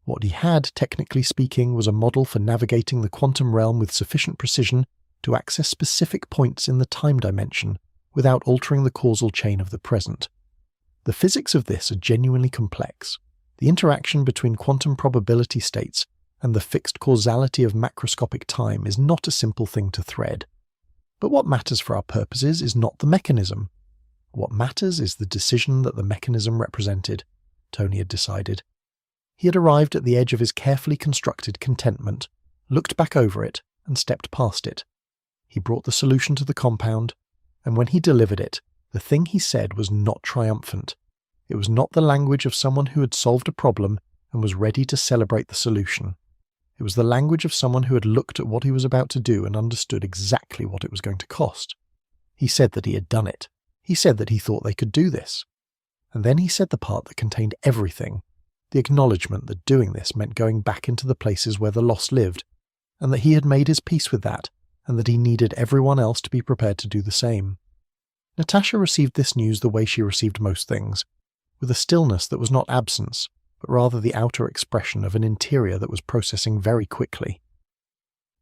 What he had, technically speaking, was a model for navigating the quantum realm with sufficient precision to access specific points in the time dimension without altering the causal chain of the present. The physics of this are genuinely complex. The interaction between quantum probability states and the fixed causality of macroscopic time is not a simple thing to thread. But what matters for our purposes is not the mechanism. What matters is the decision that the mechanism represented, Tony had decided. He had arrived at the edge of his carefully constructed contentment, looked back over it, and stepped past it. He brought the solution to the compound, and when he delivered it, the thing he said was not triumphant. It was not the language of someone who had solved a problem and was ready to celebrate the solution. It was the language of someone who had looked at what he was about to do and understood exactly what it was going to cost. He said that he had done it. He said that he thought they could do this. And then he said the part that contained everything, the acknowledgement that doing this meant going back into the places where the lost lived, and that he had made his peace with that, and that he needed everyone else to be prepared to do the same. Natasha received this news the way she received most things, with a stillness that was not absence, but rather the outer expression of an interior that was processing very quickly.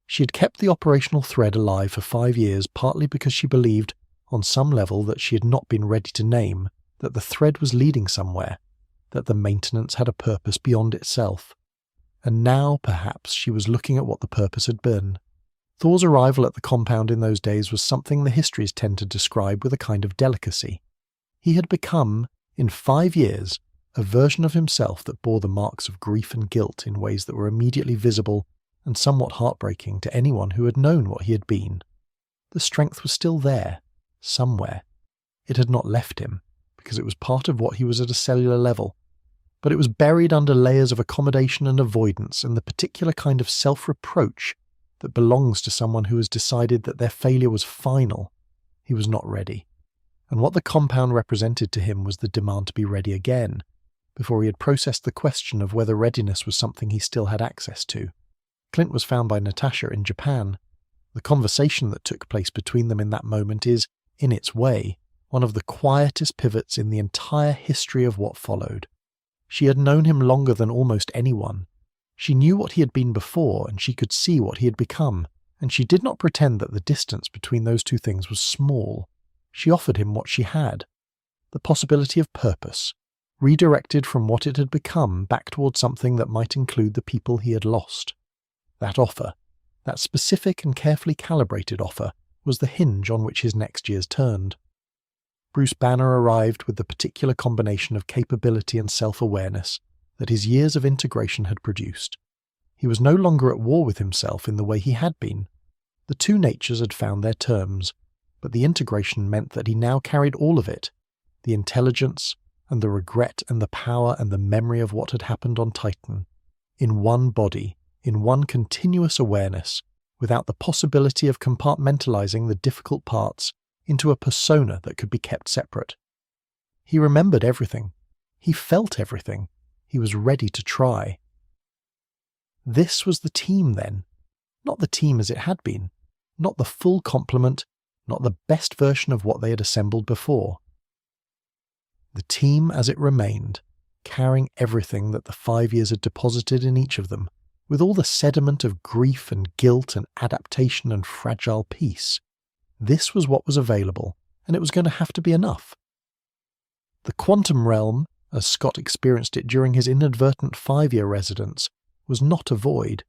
She had kept the operational thread alive for 5 years partly because she believed, on some level that she had not been ready to name, that the thread was leading somewhere, that the maintenance had a purpose beyond itself. And now, perhaps, she was looking at what the purpose had been. Thor's arrival at the compound in those days was something the histories tend to describe with a kind of delicacy. He had become, in 5 years, a version of himself that bore the marks of grief and guilt in ways that were immediately visible and somewhat heartbreaking to anyone who had known what he had been. The strength was still there, somewhere. It had not left him, because it was part of what he was at a cellular level, but it was buried under layers of accommodation and avoidance and the particular kind of self-reproach that belongs to someone who has decided that their failure was final. He was not ready. And what the compound represented to him was the demand to be ready again, before he had processed the question of whether readiness was something he still had access to. Clint was found by Natasha in Japan. The conversation that took place between them in that moment is, in its way, one of the quietest pivots in the entire history of what followed. She had known him longer than almost anyone. She knew what he had been before, and she could see what he had become, and she did not pretend that the distance between those two things was small. She offered him what she had, the possibility of purpose, redirected from what it had become back toward something that might include the people he had lost. That offer, that specific and carefully calibrated offer, was the hinge on which his next years turned. Bruce Banner arrived with the particular combination of capability and self-awareness that his years of integration had produced. He was no longer at war with himself in the way he had been. The two natures had found their terms, but the integration meant that he now carried all of it, the intelligence and the regret and the power and the memory of what had happened on Titan, in one body, in one continuous awareness, without the possibility of compartmentalizing the difficult parts into a persona that could be kept separate. He remembered everything. He felt everything. He was ready to try. This was the team then, not the team as it had been, not the full complement, not the best version of what they had assembled before. The team as it remained, carrying everything that the 5 years had deposited in each of them, with all the sediment of grief and guilt and adaptation and fragile peace. This was what was available, and it was going to have to be enough. The quantum realm, as Scott experienced it during his inadvertent 5-year residence, was not a void.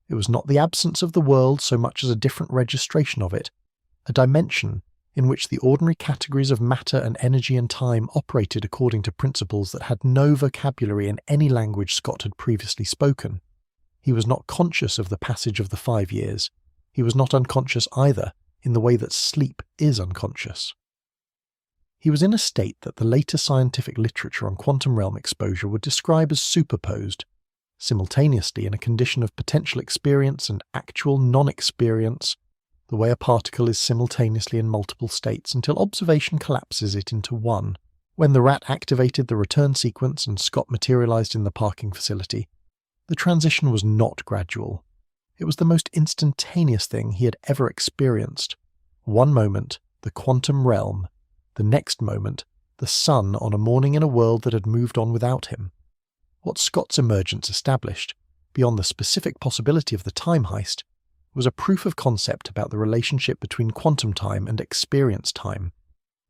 It was not the absence of the world so much as a different registration of it, a dimension in which the ordinary categories of matter and energy and time operated according to principles that had no vocabulary in any language Scott had previously spoken. He was not conscious of the passage of the 5 years. He was not unconscious either, in the way that sleep is unconscious. He was in a state that the later scientific literature on quantum realm exposure would describe as superposed, simultaneously in a condition of potential experience and actual non-experience, the way a particle is simultaneously in multiple states until observation collapses it into one. When the rat activated the return sequence and Scott materialized in the parking facility, the transition was not gradual. It was the most instantaneous thing he had ever experienced. One moment, the quantum realm, The next moment, the sun on a morning in a world that had moved on without him. What Scott's emergence established, beyond the specific possibility of the time heist, was a proof of concept about the relationship between quantum time and experience time.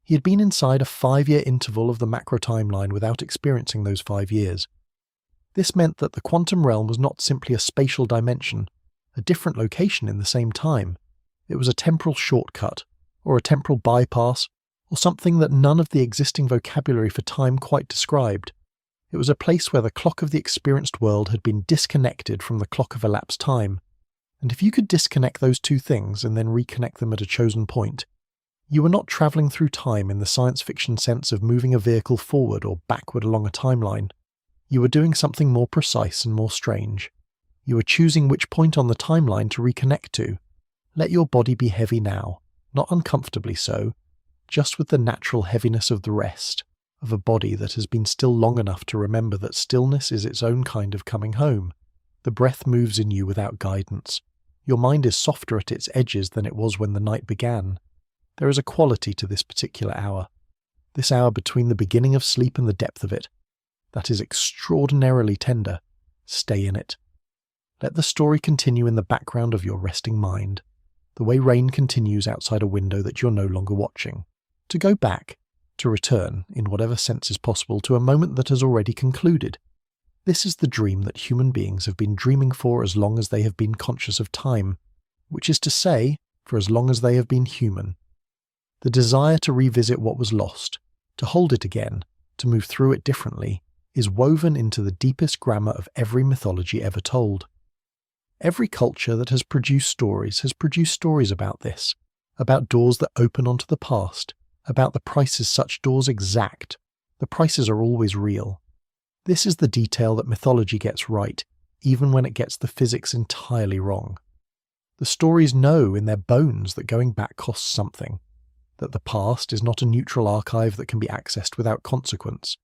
He had been inside a 5-year interval of the macro timeline without experiencing those 5 years. This meant that the quantum realm was not simply a spatial dimension, a different location in the same time. It was a temporal shortcut, or a temporal bypass, or something that none of the existing vocabulary for time quite described. It was a place where the clock of the experienced world had been disconnected from the clock of elapsed time. And if you could disconnect those two things and then reconnect them at a chosen point, you were not travelling through time in the science fiction sense of moving a vehicle forward or backward along a timeline. You were doing something more precise and more strange. You were choosing which point on the timeline to reconnect to. Let your body be heavy now, not uncomfortably so, just with the natural heaviness of the rest, of a body that has been still long enough to remember that stillness is its own kind of coming home. The breath moves in you without guidance. Your mind is softer at its edges than it was when the night began. There is a quality to this particular hour. This hour between the beginning of sleep and the depth of it. That is extraordinarily tender. Stay in it. Let the story continue in the background of your resting mind, the way rain continues outside a window that you're no longer watching. To go back, to return, in whatever sense is possible, to a moment that has already concluded. This is the dream that human beings have been dreaming for as long as they have been conscious of time, which is to say, for as long as they have been human. The desire to revisit what was lost, to hold it again, to move through it differently, is woven into the deepest grammar of every mythology ever told. Every culture that has produced stories about this, about doors that open onto the past, about the prices such doors exact. The prices are always real. This is the detail that mythology gets right, even when it gets the physics entirely wrong. The stories know in their bones that going back costs something, that the past is not a neutral archive that can be accessed without consequence,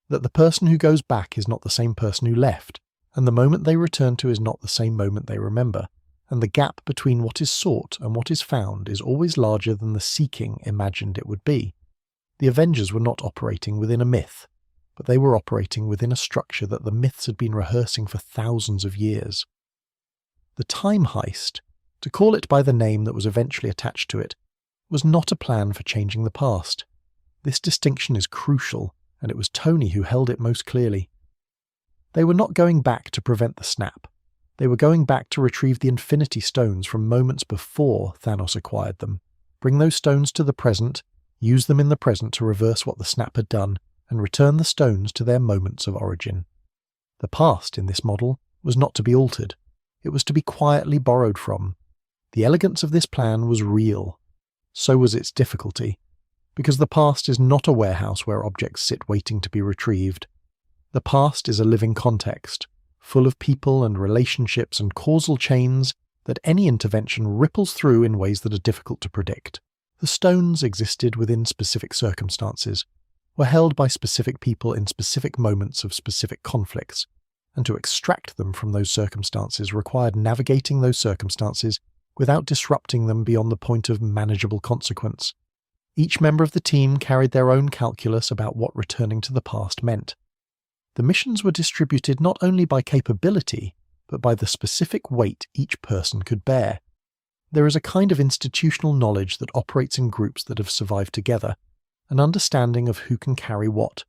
that the person who goes back is not the same person who left, and the moment they return to is not the same moment they remember, and the gap between what is sought and what is found is always larger than the seeking imagined it would be. The Avengers were not operating within a myth, but they were operating within a structure that the myths had been rehearsing for thousands of years. The Time Heist, to call it by the name that was eventually attached to it, was not a plan for changing the past. This distinction is crucial, and it was Tony who held it most clearly. They were not going back to prevent the snap. They were going back to retrieve the Infinity Stones from moments before Thanos acquired them, bring those stones to the present, use them in the present to reverse what the snap had done, and return the stones to their moments of origin. The past, in this model, was not to be altered. It was to be quietly borrowed from. The elegance of this plan was real. So was its difficulty, because the past is not a warehouse where objects sit waiting to be retrieved. The past is a living context, full of people and relationships and causal chains that any intervention ripples through in ways that are difficult to predict. The stones existed within specific circumstances, were held by specific people in specific moments of specific conflicts, and to extract them from those circumstances required navigating those circumstances without disrupting them beyond the point of manageable consequence. Each member of the team carried their own calculus about what returning to the past meant. The missions were distributed not only by capability, but by the specific weight each person could bear. There is a kind of institutional knowledge that operates in groups that have survived together, an understanding of who can carry what,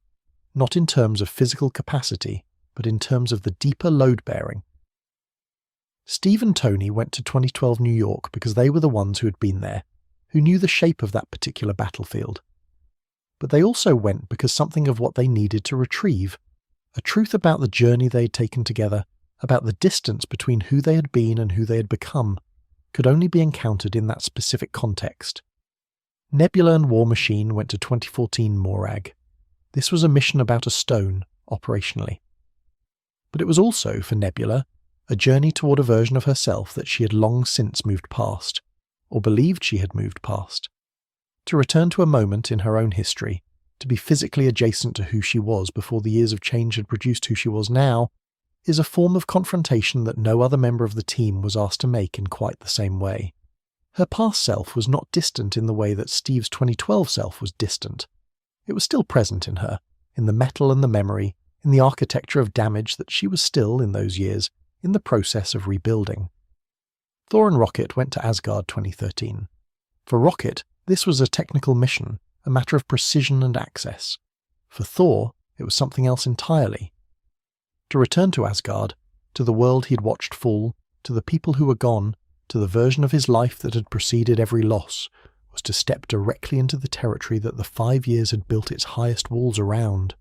not in terms of physical capacity, but in terms of the deeper load-bearing. Steve and Tony went to 2012 New York because they were the ones who had been there, who knew the shape of that particular battlefield. But they also went because something of what they needed to retrieve, a truth about the journey they had taken together, about the distance between who they had been and who they had become, could only be encountered in that specific context. Nebula and War Machine went to 2014 Morag. This was a mission about a stone, operationally. But it was also, for Nebula, a journey toward a version of herself that she had long since moved past, or believed she had moved past. To return to a moment in her own history, to be physically adjacent to who she was before the years of change had produced who she was now, is a form of confrontation that no other member of the team was asked to make in quite the same way. Her past self was not distant in the way that Steve's 2012 self was distant. It was still present in her, in the metal and the memory, in the architecture of damage that she was still, in those years, in the process of rebuilding. Thor and Rocket went to Asgard 2013. For Rocket, this was a technical mission, a matter of precision and access. For Thor, it was something else entirely. To return to Asgard, to the world he'd watched fall, to the people who were gone, to the version of his life that had preceded every loss, was to step directly into the territory that the 5 years had built its highest walls around.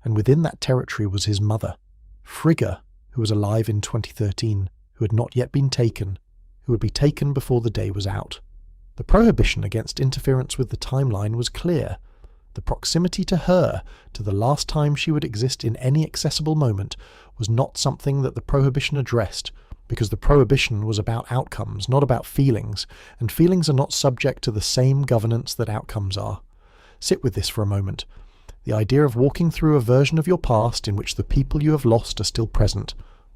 And within that territory was his mother, Frigga, who was alive in 2013, who had not yet been taken, who would be taken before the day was out. The prohibition against interference with the timeline was clear. The proximity to her, to the last time she would exist in any accessible moment, was not something that the prohibition addressed, because the prohibition was about outcomes, not about feelings, and feelings are not subject to the same governance that outcomes are. Sit with this for a moment. The idea of walking through a version of your past in which the people you have lost are still present,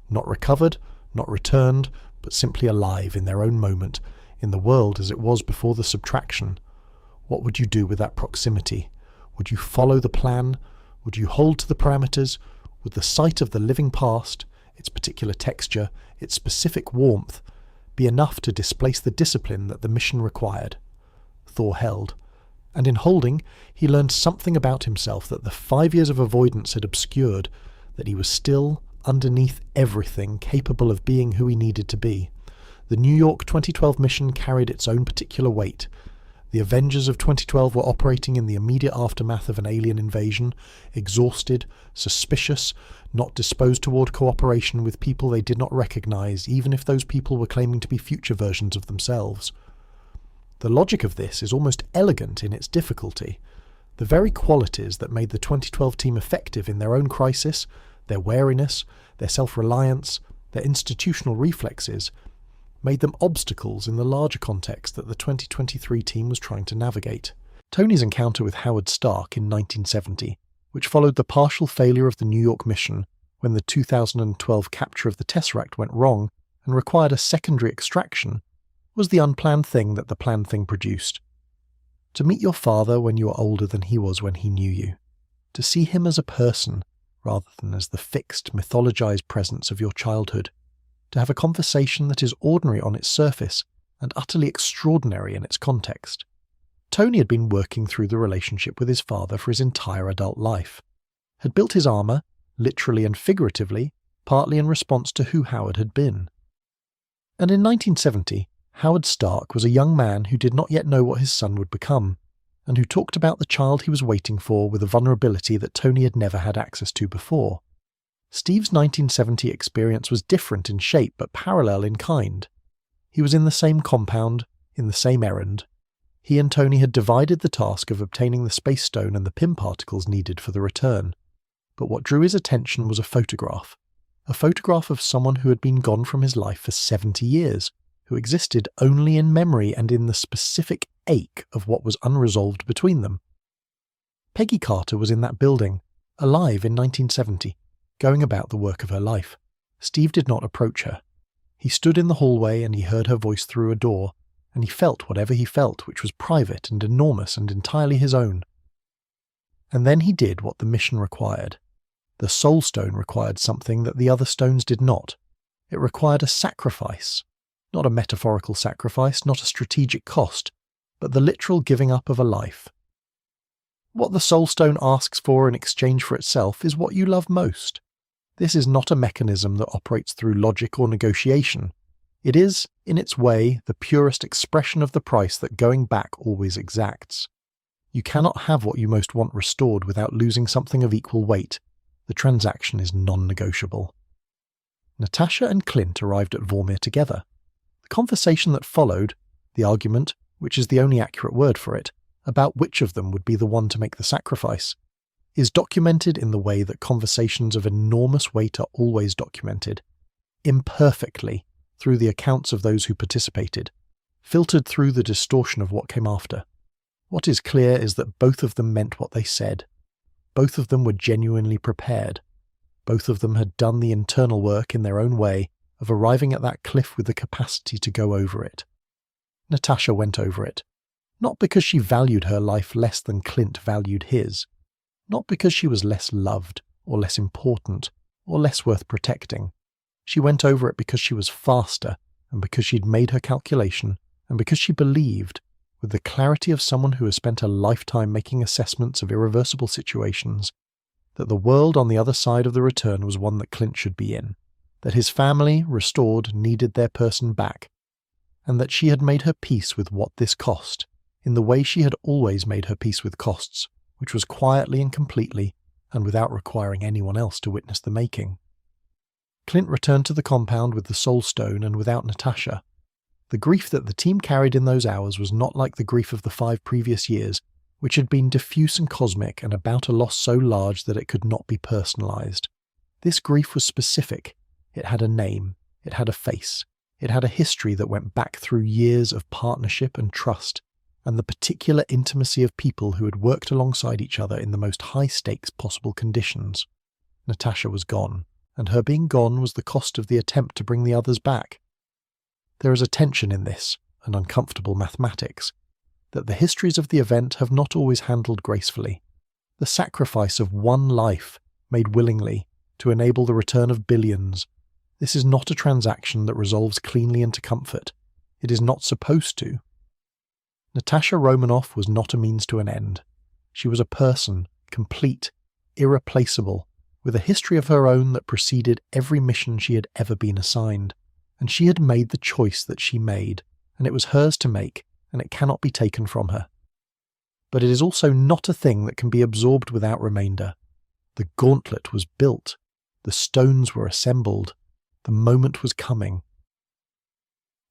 not recovered, not returned, but simply alive in their own moment, in the world as it was before the subtraction. What would you do with that proximity? Would you follow the plan? Would you hold to the parameters? Would the sight of the living past, its particular texture, its specific warmth, be enough to displace the discipline that the mission required? Thor held. And in holding, he learned something about himself that the 5 years of avoidance had obscured, that he was still, underneath everything, capable of being who he needed to be. The New York 2012 mission carried its own particular weight. The Avengers of 2012 were operating in the immediate aftermath of an alien invasion, exhausted, suspicious, not disposed toward cooperation with people they did not recognize, even if those people were claiming to be future versions of themselves. The logic of this is almost elegant in its difficulty. The very qualities that made the 2012 team effective in their own crisis, their wariness, their self-reliance, their institutional reflexes, made them obstacles in the larger context that the 2023 team was trying to navigate. Tony's encounter with Howard Stark in 1970, which followed the partial failure of the New York mission when the 2012 capture of the Tesseract went wrong and required a secondary extraction, was the unplanned thing that the planned thing produced. To meet your father when you are older than he was when he knew you. To see him as a person, rather than as the fixed, mythologized presence of your childhood. To have a conversation that is ordinary on its surface and utterly extraordinary in its context. Tony had been working through the relationship with his father for his entire adult life. Had built his armor, literally and figuratively, partly in response to who Howard had been. And in 1970, Howard Stark was a young man who did not yet know what his son would become, and who talked about the child he was waiting for with a vulnerability that Tony had never had access to before. Steve's 1970 experience was different in shape but parallel in kind. He was in the same compound, in the same errand. He and Tony had divided the task of obtaining the space stone and the Pym particles needed for the return. But what drew his attention was a photograph of someone who had been gone from his life for 70 years, who existed only in memory and in the specific ache of what was unresolved between them. Peggy Carter was in that building, alive in 1970, going about the work of her life. Steve did not approach her. He stood in the hallway and he heard her voice through a door, and he felt whatever he felt, which was private and enormous and entirely his own. And then he did what the mission required. The Soul Stone required something that the other stones did not. It required a sacrifice. Not a metaphorical sacrifice, not a strategic cost, but the literal giving up of a life. What the Soul Stone asks for in exchange for itself is what you love most. This is not a mechanism that operates through logic or negotiation. It is, in its way, the purest expression of the price that going back always exacts. You cannot have what you most want restored without losing something of equal weight. The transaction is non-negotiable. Natasha and Clint arrived at Vormir together. The conversation that followed, the argument, which is the only accurate word for it, about which of them would be the one to make the sacrifice, is documented in the way that conversations of enormous weight are always documented, imperfectly, through the accounts of those who participated, filtered through the distortion of what came after. What is clear is that both of them meant what they said. Both of them were genuinely prepared. Both of them had done the internal work in their own way of arriving at that cliff with the capacity to go over it. Natasha went over it. Not because she valued her life less than Clint valued his. Not because she was less loved, or less important, or less worth protecting. She went over it because she was faster, and because she'd made her calculation, and because she believed, with the clarity of someone who has spent a lifetime making assessments of irreversible situations, that the world on the other side of the return was one that Clint should be in, that his family, restored, needed their person back, and that she had made her peace with what this cost, in the way she had always made her peace with costs, which was quietly and completely, and without requiring anyone else to witness the making. Clint returned to the compound with the Soul Stone and without Natasha. The grief that the team carried in those hours was not like the grief of the 5 previous years, which had been diffuse and cosmic and about a loss so large that it could not be personalized. This grief was specific. It had a name. It had a face. It had a history that went back through years of partnership and trust, and the particular intimacy of people who had worked alongside each other in the most high-stakes possible conditions. Natasha was gone, and her being gone was the cost of the attempt to bring the others back. There is a tension in this, and uncomfortable mathematics, that the histories of the event have not always handled gracefully. The sacrifice of one life, made willingly, to enable the return of billions. This is not a transaction that resolves cleanly into comfort. It is not supposed to. Natasha Romanoff was not a means to an end. She was a person, complete, irreplaceable, with a history of her own that preceded every mission she had ever been assigned. And she had made the choice that she made, and it was hers to make, and it cannot be taken from her. But it is also not a thing that can be absorbed without remainder. The gauntlet was built. The stones were assembled. The moment was coming.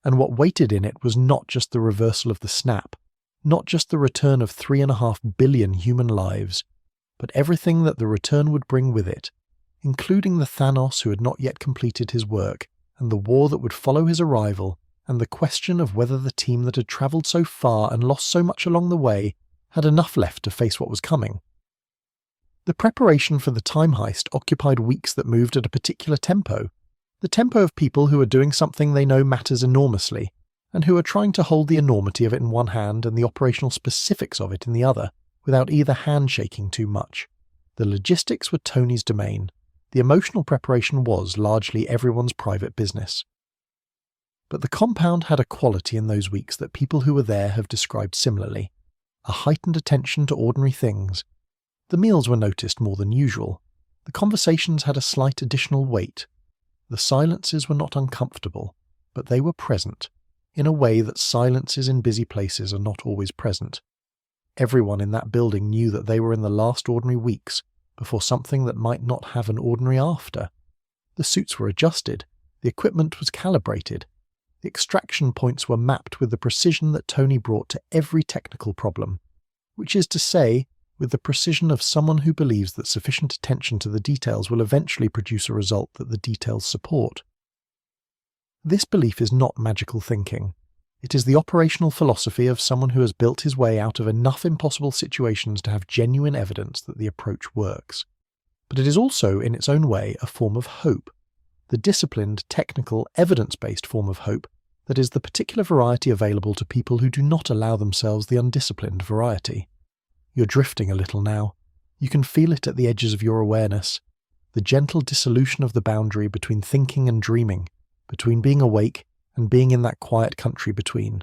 And what waited in it was not just the reversal of the snap, not just the return of 3.5 billion human lives, but everything that the return would bring with it, including the Thanos who had not yet completed his work, and the war that would follow his arrival, and the question of whether the team that had travelled so far and lost so much along the way had enough left to face what was coming. The preparation for the Time Heist occupied weeks that moved at a particular tempo, the tempo of people who are doing something they know matters enormously, and who are trying to hold the enormity of it in one hand and the operational specifics of it in the other, without either hand shaking too much. The logistics were Tony's domain. The emotional preparation was largely everyone's private business. But the compound had a quality in those weeks that people who were there have described similarly, a heightened attention to ordinary things. The meals were noticed more than usual. The conversations had a slight additional weight. The silences were not uncomfortable, but they were present, in a way that silences in busy places are not always present. Everyone in that building knew that they were in the last ordinary weeks, before something that might not have an ordinary after. The suits were adjusted, the equipment was calibrated, the extraction points were mapped with the precision that Tony brought to every technical problem, which is to say, with the precision of someone who believes that sufficient attention to the details will eventually produce a result that the details support. This belief is not magical thinking. It is the operational philosophy of someone who has built his way out of enough impossible situations to have genuine evidence that the approach works. But it is also, in its own way, a form of hope, the disciplined, technical, evidence-based form of hope that is the particular variety available to people who do not allow themselves the undisciplined variety. You're drifting a little now. You can feel it at the edges of your awareness, the gentle dissolution of the boundary between thinking and dreaming, between being awake and being in that quiet country between.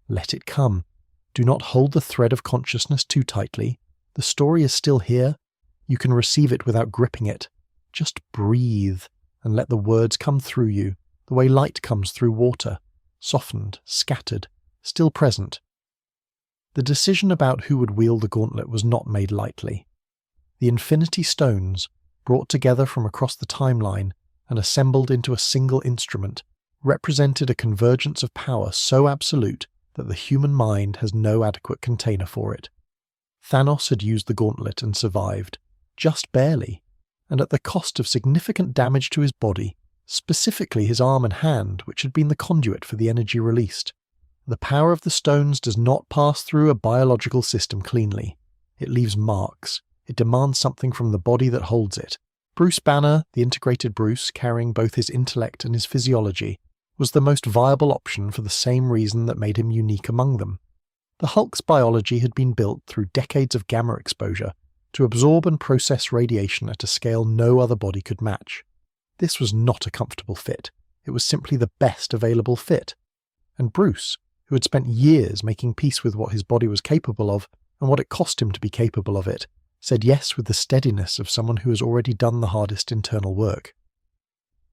Let it come. Do not hold the thread of consciousness too tightly. The story is still here. You can receive it without gripping it. Just breathe and let the words come through you, the way light comes through water, softened, scattered, still present. The decision about who would wield the gauntlet was not made lightly. The Infinity Stones, brought together from across the timeline and assembled into a single instrument, represented a convergence of power so absolute that the human mind has no adequate container for it. Thanos had used the gauntlet and survived, just barely, and at the cost of significant damage to his body, specifically his arm and hand, which had been the conduit for the energy released. The power of the stones does not pass through a biological system cleanly. It leaves marks. It demands something from the body that holds it. Bruce Banner, the integrated Bruce, carrying both his intellect and his physiology, was the most viable option for the same reason that made him unique among them. The Hulk's biology had been built through decades of gamma exposure to absorb and process radiation at a scale no other body could match. This was not a comfortable fit. It was simply the best available fit. And Bruce, who had spent years making peace with what his body was capable of and what it cost him to be capable of it, said yes with the steadiness of someone who has already done the hardest internal work.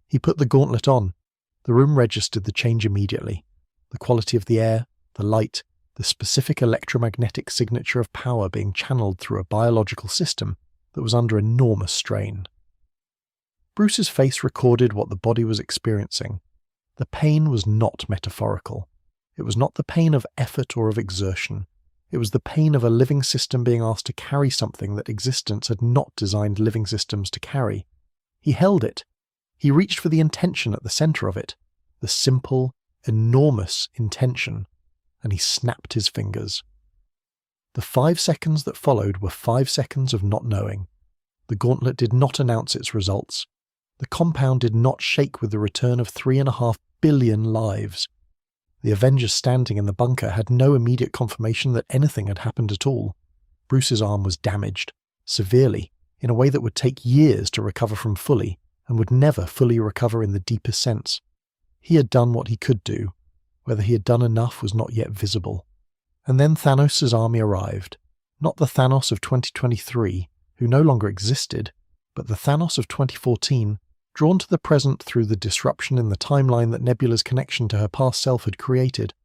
He put the gauntlet on. The room registered the change immediately. The quality of the air, the light, the specific electromagnetic signature of power being channeled through a biological system that was under enormous strain. Bruce's face recorded what the body was experiencing. The pain was not metaphorical. It was not the pain of effort or of exertion. It was the pain of a living system being asked to carry something that existence had not designed living systems to carry. He held it. He reached for the intention at the center of it, the simple, enormous intention, and he snapped his fingers. The 5 seconds that followed were 5 seconds of not knowing. The gauntlet did not announce its results. The compound did not shake with the return of 3.5 billion lives. The Avengers standing in the bunker had no immediate confirmation that anything had happened at all. Bruce's arm was damaged, severely, in a way that would take years to recover from fully, and would never fully recover in the deepest sense. He had done what he could do. Whether he had done enough was not yet visible. And then Thanos' army arrived. Not the Thanos of 2023, who no longer existed, but the Thanos of 2014, drawn to the present through the disruption in the timeline that Nebula's connection to her past self had created.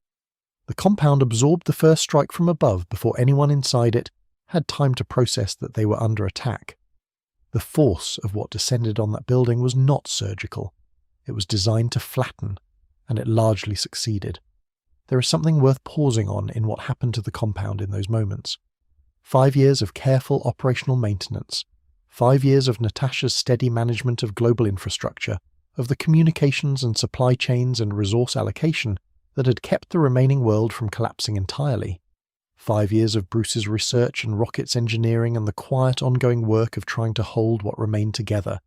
The compound absorbed the first strike from above before anyone inside it had time to process that they were under attack. The force of what descended on that building was not surgical. It was designed to flatten, and it largely succeeded. There is something worth pausing on in what happened to the compound in those moments. 5 years of careful operational maintenance, 5 years of Natasha's steady management of global infrastructure, of the communications and supply chains and resource allocation that had kept the remaining world from collapsing entirely. 5 years of Bruce's research and rockets engineering and the quiet ongoing work of trying to hold what remained together.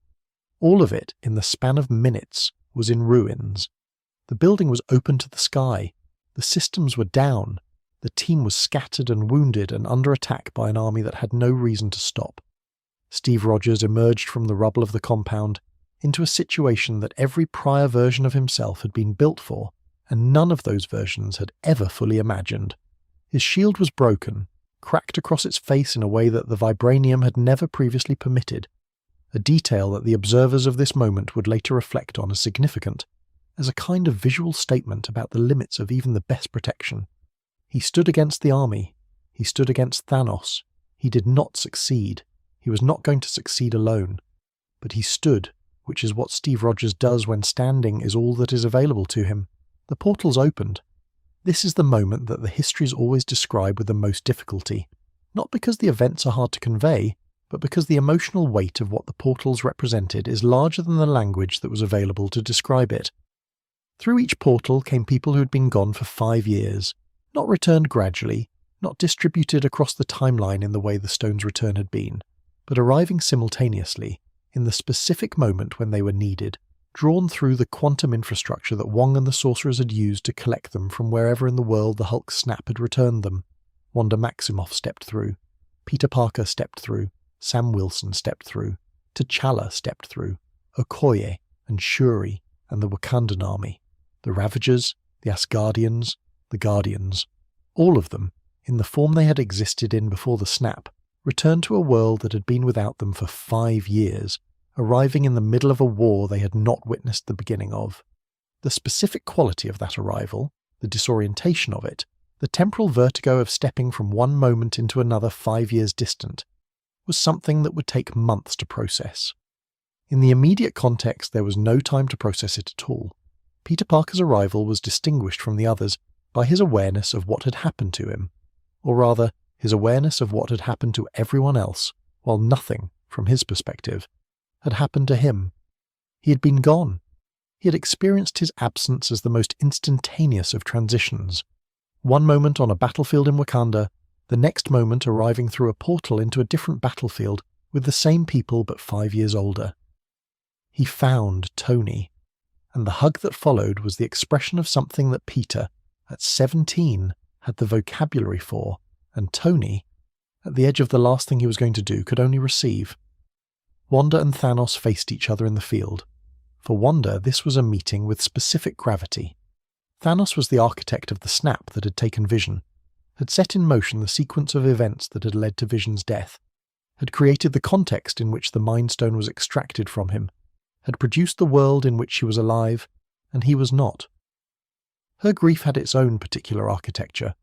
All of it, in the span of minutes, was in ruins. The building was open to the sky. The systems were down. The team was scattered and wounded and under attack by an army that had no reason to stop. Steve Rogers emerged from the rubble of the compound into a situation that every prior version of himself had been built for, and none of those versions had ever fully imagined. His shield was broken, cracked across its face in a way that the vibranium had never previously permitted, a detail that the observers of this moment would later reflect on as significant, as a kind of visual statement about the limits of even the best protection. He stood against the army. He stood against Thanos. He did not succeed. He was not going to succeed alone. But he stood, which is what Steve Rogers does when standing is all that is available to him. The portals opened. This is the moment that the histories always describe with the most difficulty, not because the events are hard to convey, but because the emotional weight of what the portals represented is larger than the language that was available to describe it. Through each portal came people who had been gone for 5 years, not returned gradually, not distributed across the timeline in the way the stone's return had been, but arriving simultaneously, in the specific moment when they were needed, drawn through the quantum infrastructure that Wong and the sorcerers had used to collect them from wherever in the world the Hulk Snap had returned them. Wanda Maximoff stepped through. Peter Parker stepped through. Sam Wilson stepped through. T'Challa stepped through. Okoye and Shuri and the Wakandan army. The Ravagers, the Asgardians, the Guardians. All of them, in the form they had existed in before the snap, returned to a world that had been without them for 5 years, arriving in the middle of a war they had not witnessed the beginning of. The specific quality of that arrival, the disorientation of it, the temporal vertigo of stepping from one moment into another 5 years distant, was something that would take months to process. In the immediate context, there was no time to process it at all. Peter Parker's arrival was distinguished from the others by his awareness of what had happened to him, or rather, his awareness of what had happened to everyone else, while nothing, from his perspective, had happened to him. He had been gone. He had experienced his absence as the most instantaneous of transitions. One moment on a battlefield in Wakanda, the next moment arriving through a portal into a different battlefield with the same people but 5 years older. He found Tony, and the hug that followed was the expression of something that Peter, at 17, had the vocabulary for, and Tony, at the edge of the last thing he was going to do, could only receive. Wanda and Thanos faced each other in the field. For Wanda, this was a meeting with specific gravity. Thanos was the architect of the snap that had taken Vision, had set in motion the sequence of events that had led to Vision's death, had created the context in which the Mind Stone was extracted from him, had produced the world in which she was alive, and he was not. Her grief had its own particular architecture,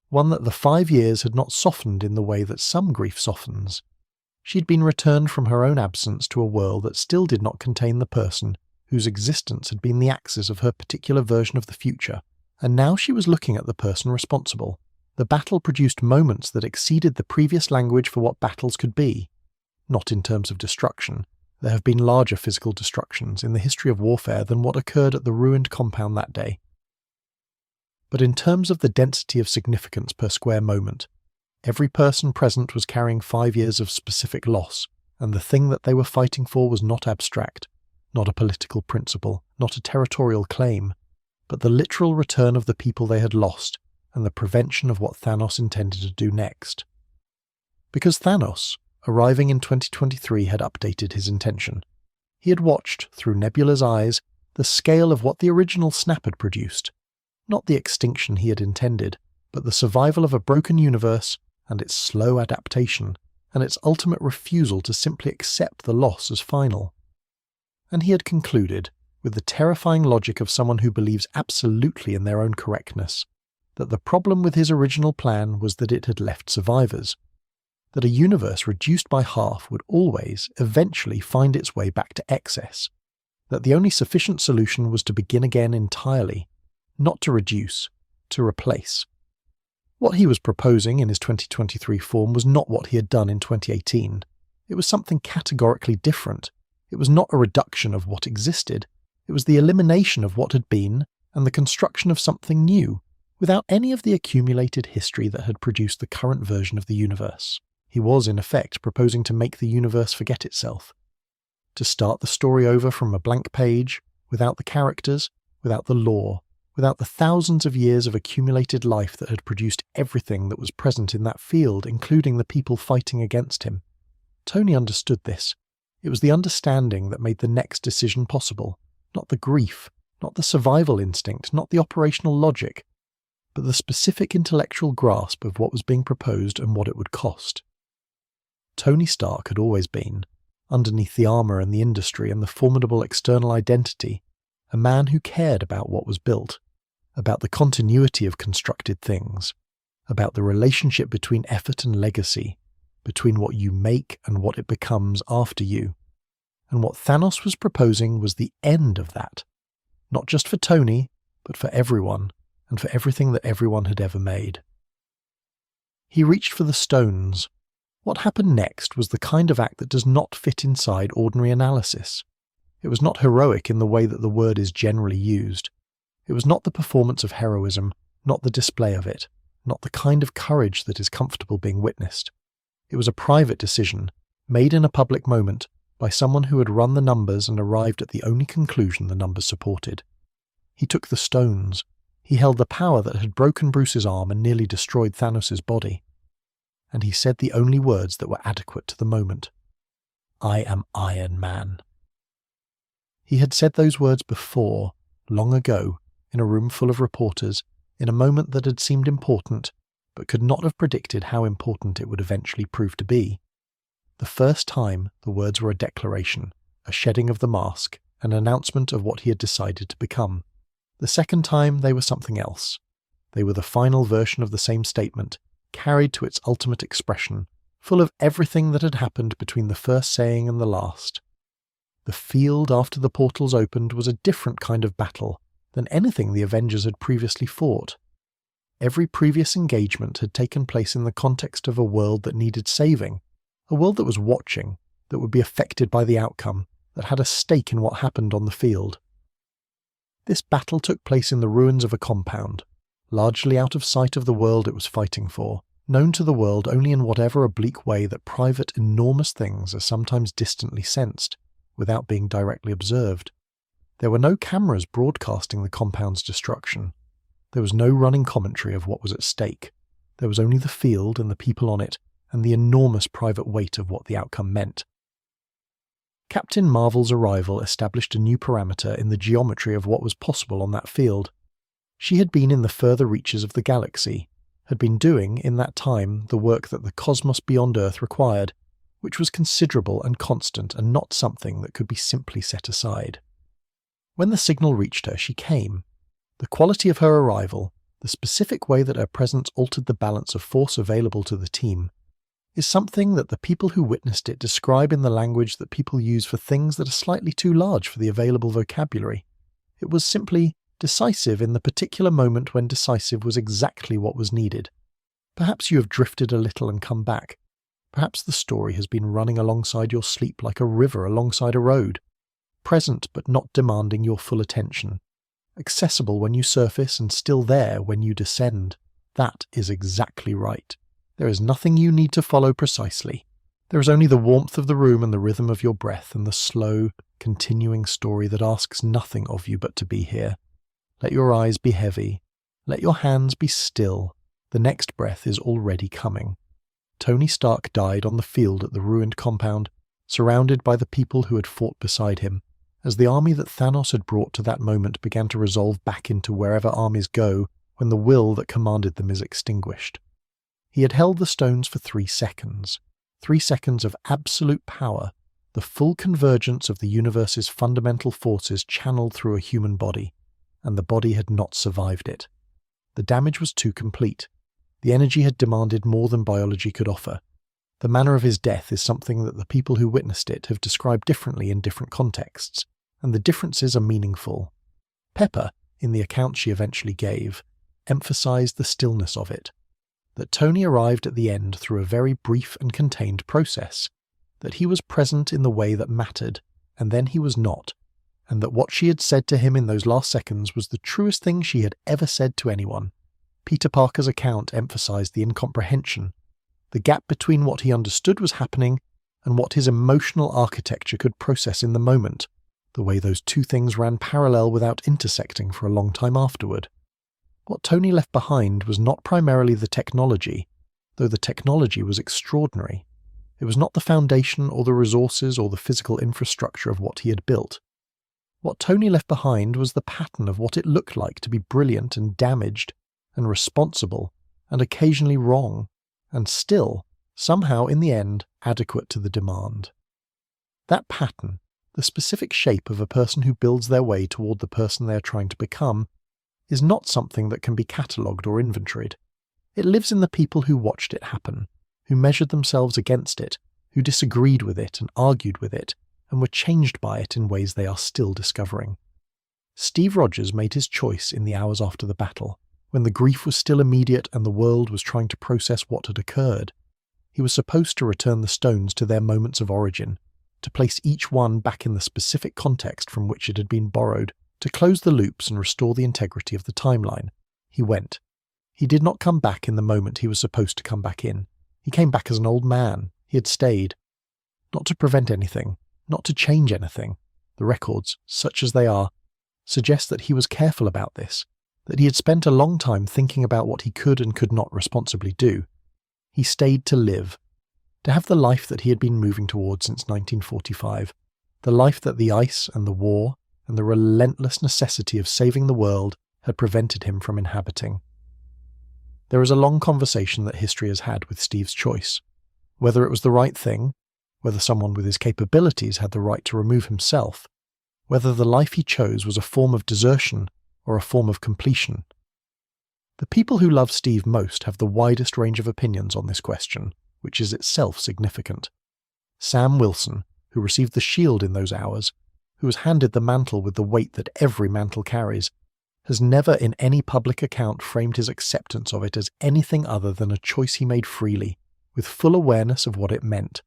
one that the 5 years had not softened in the way that some grief softens. She'd been returned from her own absence to a world that still did not contain the person whose existence had been the axis of her particular version of the future, and now she was looking at the person responsible. The battle produced moments that exceeded the previous language for what battles could be. Not in terms of destruction. There have been larger physical destructions in the history of warfare than what occurred at the ruined compound that day. But in terms of the density of significance per square moment, every person present was carrying 5 years of specific loss, and the thing that they were fighting for was not abstract, not a political principle, not a territorial claim, but the literal return of the people they had lost, and the prevention of what Thanos intended to do next. Because Thanos, arriving in 2023, had updated his intention. He had watched, through Nebula's eyes, the scale of what the original Snap had produced. Not the extinction he had intended, but the survival of a broken universe and its slow adaptation, and its ultimate refusal to simply accept the loss as final. And he had concluded, with the terrifying logic of someone who believes absolutely in their own correctness, that the problem with his original plan was that it had left survivors, that a universe reduced by half would always, eventually find its way back to excess, that the only sufficient solution was to begin again entirely, not to reduce, to replace. What he was proposing in his 2023 form was not what he had done in 2018. It was something categorically different. It was not a reduction of what existed. It was the elimination of what had been and the construction of something new, without any of the accumulated history that had produced the current version of the universe. He was, in effect, proposing to make the universe forget itself, to start the story over from a blank page, without the characters, without the lore, without the thousands of years of accumulated life that had produced everything that was present in that field, including the people fighting against him. Tony understood this. It was the understanding that made the next decision possible, not the grief, not the survival instinct, not the operational logic, but the specific intellectual grasp of what was being proposed and what it would cost. Tony Stark had always been, underneath the armour and the industry and the formidable external identity, a man who cared about what was built, about the continuity of constructed things, about the relationship between effort and legacy, between what you make and what it becomes after you. And what Thanos was proposing was the end of that, not just for Tony, but for everyone, and for everything that everyone had ever made. He reached for the stones. What happened next was the kind of act that does not fit inside ordinary analysis. It was not heroic in the way that the word is generally used. It was not the performance of heroism, not the display of it, not the kind of courage that is comfortable being witnessed. It was a private decision, made in a public moment, by someone who had run the numbers and arrived at the only conclusion the numbers supported. He took the stones. He held the power that had broken Bruce's arm and nearly destroyed Thanos' body. And he said the only words that were adequate to the moment. I am Iron Man. He had said those words before, long ago, in a room full of reporters, in a moment that had seemed important, but could not have predicted how important it would eventually prove to be. The first time, the words were a declaration, a shedding of the mask, an announcement of what he had decided to become. The second time, they were something else. They were the final version of the same statement, carried to its ultimate expression, full of everything that had happened between the first saying and the last. The field after the portals opened was a different kind of battle than anything the Avengers had previously fought. Every previous engagement had taken place in the context of a world that needed saving, a world that was watching, that would be affected by the outcome, that had a stake in what happened on the field. This battle took place in the ruins of a compound, largely out of sight of the world it was fighting for, known to the world only in whatever oblique way that private, enormous things are sometimes distantly sensed, without being directly observed. There were no cameras broadcasting the compound's destruction. There was no running commentary of what was at stake. There was only the field and the people on it, and the enormous private weight of what the outcome meant. Captain Marvel's arrival established a new parameter in the geometry of what was possible on that field. She had been in the further reaches of the galaxy, had been doing, in that time, the work that the cosmos beyond Earth required, which was considerable and constant and not something that could be simply set aside. When the signal reached her, she came. The quality of her arrival, the specific way that her presence altered the balance of force available to the team, is something that the people who witnessed it describe in the language that people use for things that are slightly too large for the available vocabulary. It was simply decisive in the particular moment when decisive was exactly what was needed. Perhaps you have drifted a little and come back. Perhaps the story has been running alongside your sleep like a river alongside a road, present but not demanding your full attention, accessible when you surface and still there when you descend. That is exactly right. There is nothing you need to follow precisely. There is only the warmth of the room and the rhythm of your breath and the slow, continuing story that asks nothing of you but to be here. Let your eyes be heavy. Let your hands be still. The next breath is already coming. Tony Stark died on the field at the ruined compound, surrounded by the people who had fought beside him, as the army that Thanos had brought to that moment began to resolve back into wherever armies go when the will that commanded them is extinguished. He had held the stones for 3 seconds. 3 seconds of absolute power, the full convergence of the universe's fundamental forces channeled through a human body, and the body had not survived it. The damage was too complete. The energy had demanded more than biology could offer. The manner of his death is something that the people who witnessed it have described differently in different contexts, and the differences are meaningful. Pepper, in the account she eventually gave, emphasized the stillness of it, that Tony arrived at the end through a very brief and contained process, that he was present in the way that mattered, and then he was not, and that what she had said to him in those last seconds was the truest thing she had ever said to anyone. Peter Parker's account emphasized the incomprehension, the gap between what he understood was happening and what his emotional architecture could process in the moment, the way those two things ran parallel without intersecting for a long time afterward. What Tony left behind was not primarily the technology, though the technology was extraordinary. It was not the foundation or the resources or the physical infrastructure of what he had built. What Tony left behind was the pattern of what it looked like to be brilliant and damaged and responsible and occasionally wrong, and still, somehow in the end, adequate to the demand. That pattern, the specific shape of a person who builds their way toward the person they are trying to become, is not something that can be catalogued or inventoried. It lives in the people who watched it happen, who measured themselves against it, who disagreed with it and argued with it, and were changed by it in ways they are still discovering. Steve Rogers made his choice in the hours after the battle, when the grief was still immediate and the world was trying to process what had occurred. He was supposed to return the stones to their moments of origin, to place each one back in the specific context from which it had been borrowed, to close the loops and restore the integrity of the timeline. He went. He did not come back in the moment he was supposed to come back in. He came back as an old man. He had stayed. Not to prevent anything, not to change anything. The records, such as they are, suggest that he was careful about this, that he had spent a long time thinking about what he could and could not responsibly do. He stayed to live, to have the life that he had been moving towards since 1945, the life that the ice and the war and the relentless necessity of saving the world had prevented him from inhabiting. There is a long conversation that history has had with Steve's choice, whether it was the right thing, whether someone with his capabilities had the right to remove himself, whether the life he chose was a form of desertion or a form of completion. The people who love Steve most have the widest range of opinions on this question, which is itself significant. Sam Wilson, who received the shield in those hours, who was handed the mantle with the weight that every mantle carries, has never in any public account framed his acceptance of it as anything other than a choice he made freely, with full awareness of what it meant.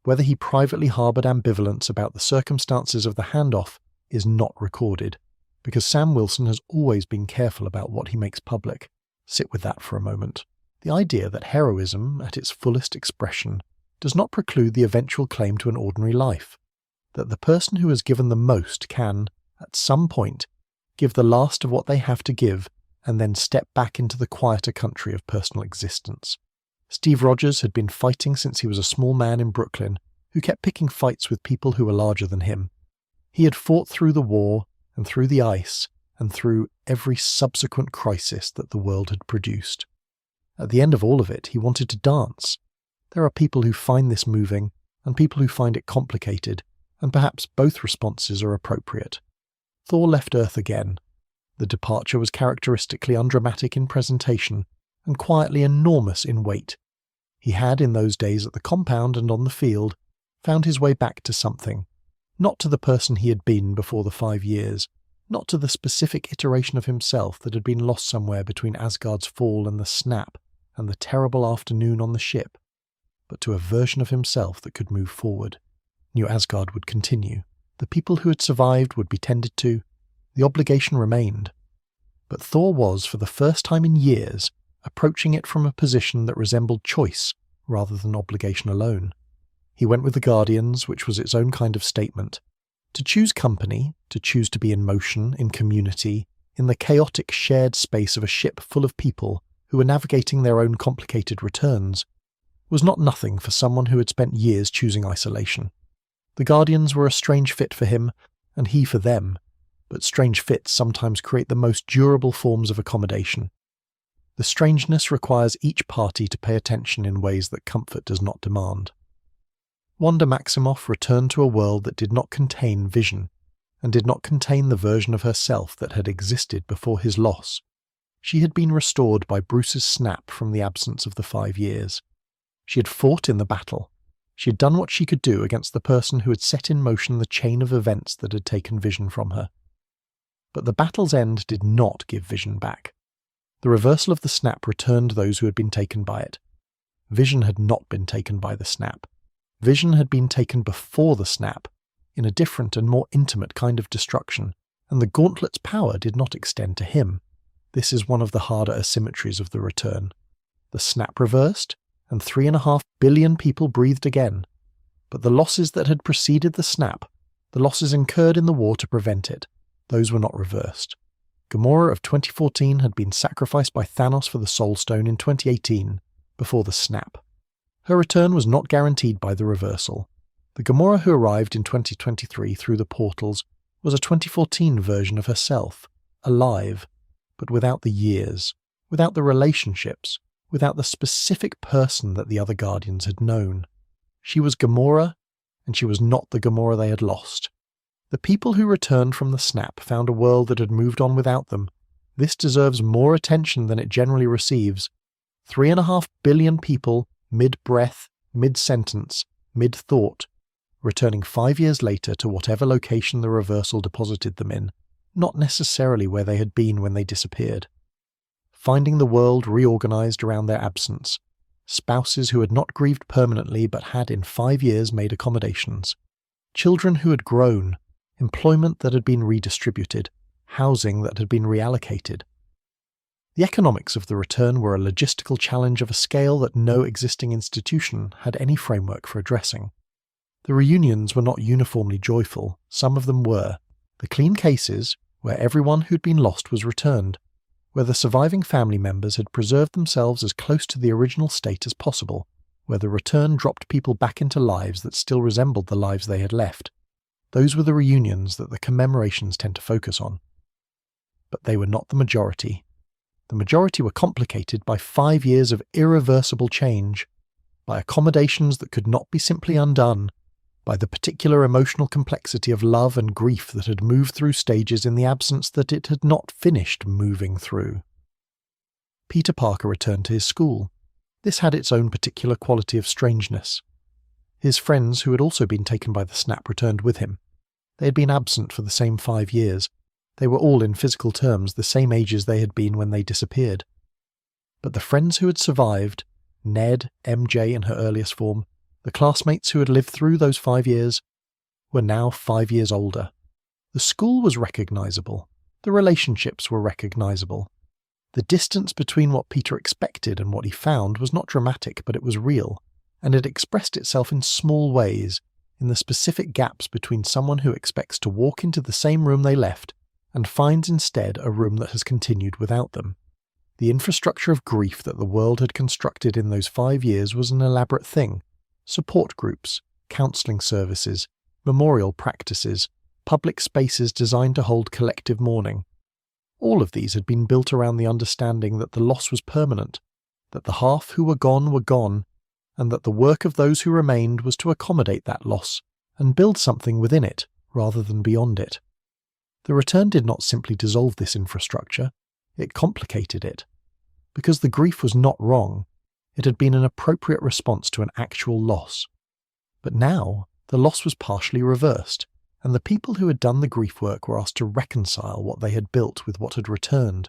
Whether he privately harboured ambivalence about the circumstances of the handoff is not recorded, because Sam Wilson has always been careful about what he makes public. Sit with that for a moment. The idea that heroism, at its fullest expression, does not preclude the eventual claim to an ordinary life, that the person who has given the most can, At some point, give the last of what they have to give, and then step back into the quieter country of personal existence. Steve Rogers had been fighting since he was a small man in Brooklyn, who kept picking fights with people who were larger than him. He had fought through the war, and through the ice, and through every subsequent crisis that the world had produced. At the end of all of it, he wanted to dance. There are people who find this moving, and people who find it complicated, and perhaps both responses are appropriate. Thor left Earth again. The departure was characteristically undramatic in presentation, and quietly enormous in weight. He had, in those days at the compound and on the field, found his way back to something. Not to the person he had been before the 5 years, not to the specific iteration of himself that had been lost somewhere between Asgard's fall and the snap and the terrible afternoon on the ship, but to a version of himself that could move forward. New Asgard would continue. The people who had survived would be tended to. The obligation remained. But Thor was, for the first time in years, approaching it from a position that resembled choice rather than obligation alone. He went with the Guardians, which was its own kind of statement. To choose company, to choose to be in motion, in community, in the chaotic shared space of a ship full of people who were navigating their own complicated returns, was not nothing for someone who had spent years choosing isolation. The Guardians were a strange fit for him, and he for them, but strange fits sometimes create the most durable forms of accommodation. The strangeness requires each party to pay attention in ways that comfort does not demand. Wanda Maximoff returned to a world that did not contain Vision, and did not contain the version of herself that had existed before his loss. She had been restored by Bruce's snap from the absence of the 5 years. She had fought in the battle. She had done what she could do against the person who had set in motion the chain of events that had taken Vision from her. But the battle's end did not give Vision back. The reversal of the snap returned those who had been taken by it. Vision had not been taken by the snap. Vision had been taken before the snap, in a different and more intimate kind of destruction, and the gauntlet's power did not extend to him. This is one of the harder asymmetries of the return. The snap reversed, and 3.5 billion people breathed again. But the losses that had preceded the snap, the losses incurred in the war to prevent it, those were not reversed. Gamora of 2014 had been sacrificed by Thanos for the Soul Stone in 2018, before the snap. Her return was not guaranteed by the reversal. The Gamora who arrived in 2023 through the portals was a 2014 version of herself, alive, but without the years, without the relationships, without the specific person that the other Guardians had known. She was Gamora, and she was not the Gamora they had lost. The people who returned from the snap found a world that had moved on without them. This deserves more attention than it generally receives. 3.5 billion people, mid-breath, mid-sentence, mid-thought, returning 5 years later to whatever location the reversal deposited them in, not necessarily where they had been when they disappeared. Finding the world reorganized around their absence. Spouses who had not grieved permanently but had in 5 years made accommodations. Children who had grown. Employment that had been redistributed. Housing that had been reallocated. The economics of the return were a logistical challenge of a scale that no existing institution had any framework for addressing. The reunions were not uniformly joyful, some of them were. The clean cases, where everyone who'd been lost was returned, where the surviving family members had preserved themselves as close to the original state as possible, where the return dropped people back into lives that still resembled the lives they had left. Those were the reunions that the commemorations tend to focus on. But they were not the majority. The majority were complicated by 5 years of irreversible change, by accommodations that could not be simply undone, by the particular emotional complexity of love and grief that had moved through stages in the absence that it had not finished moving through. Peter Parker returned to his school. This had its own particular quality of strangeness. His friends, who had also been taken by the snap, returned with him. They had been absent for the same 5 years. They were all, in physical terms, the same ages they had been when they disappeared. But the friends who had survived, Ned, MJ in her earliest form, the classmates who had lived through those 5 years, were now 5 years older. The school was recognizable. The relationships were recognizable. The distance between what Peter expected and what he found was not dramatic, but it was real, and it expressed itself in small ways, in the specific gaps between someone who expects to walk into the same room they left and finds instead a room that has continued without them. The infrastructure of grief that the world had constructed in those 5 years was an elaborate thing. Support groups, counselling services, memorial practices, public spaces designed to hold collective mourning. All of these had been built around the understanding that the loss was permanent, that the half who were gone, and that the work of those who remained was to accommodate that loss and build something within it rather than beyond it. The return did not simply dissolve this infrastructure, it complicated it. Because the grief was not wrong, it had been an appropriate response to an actual loss. But now, the loss was partially reversed, and the people who had done the grief work were asked to reconcile what they had built with what had returned.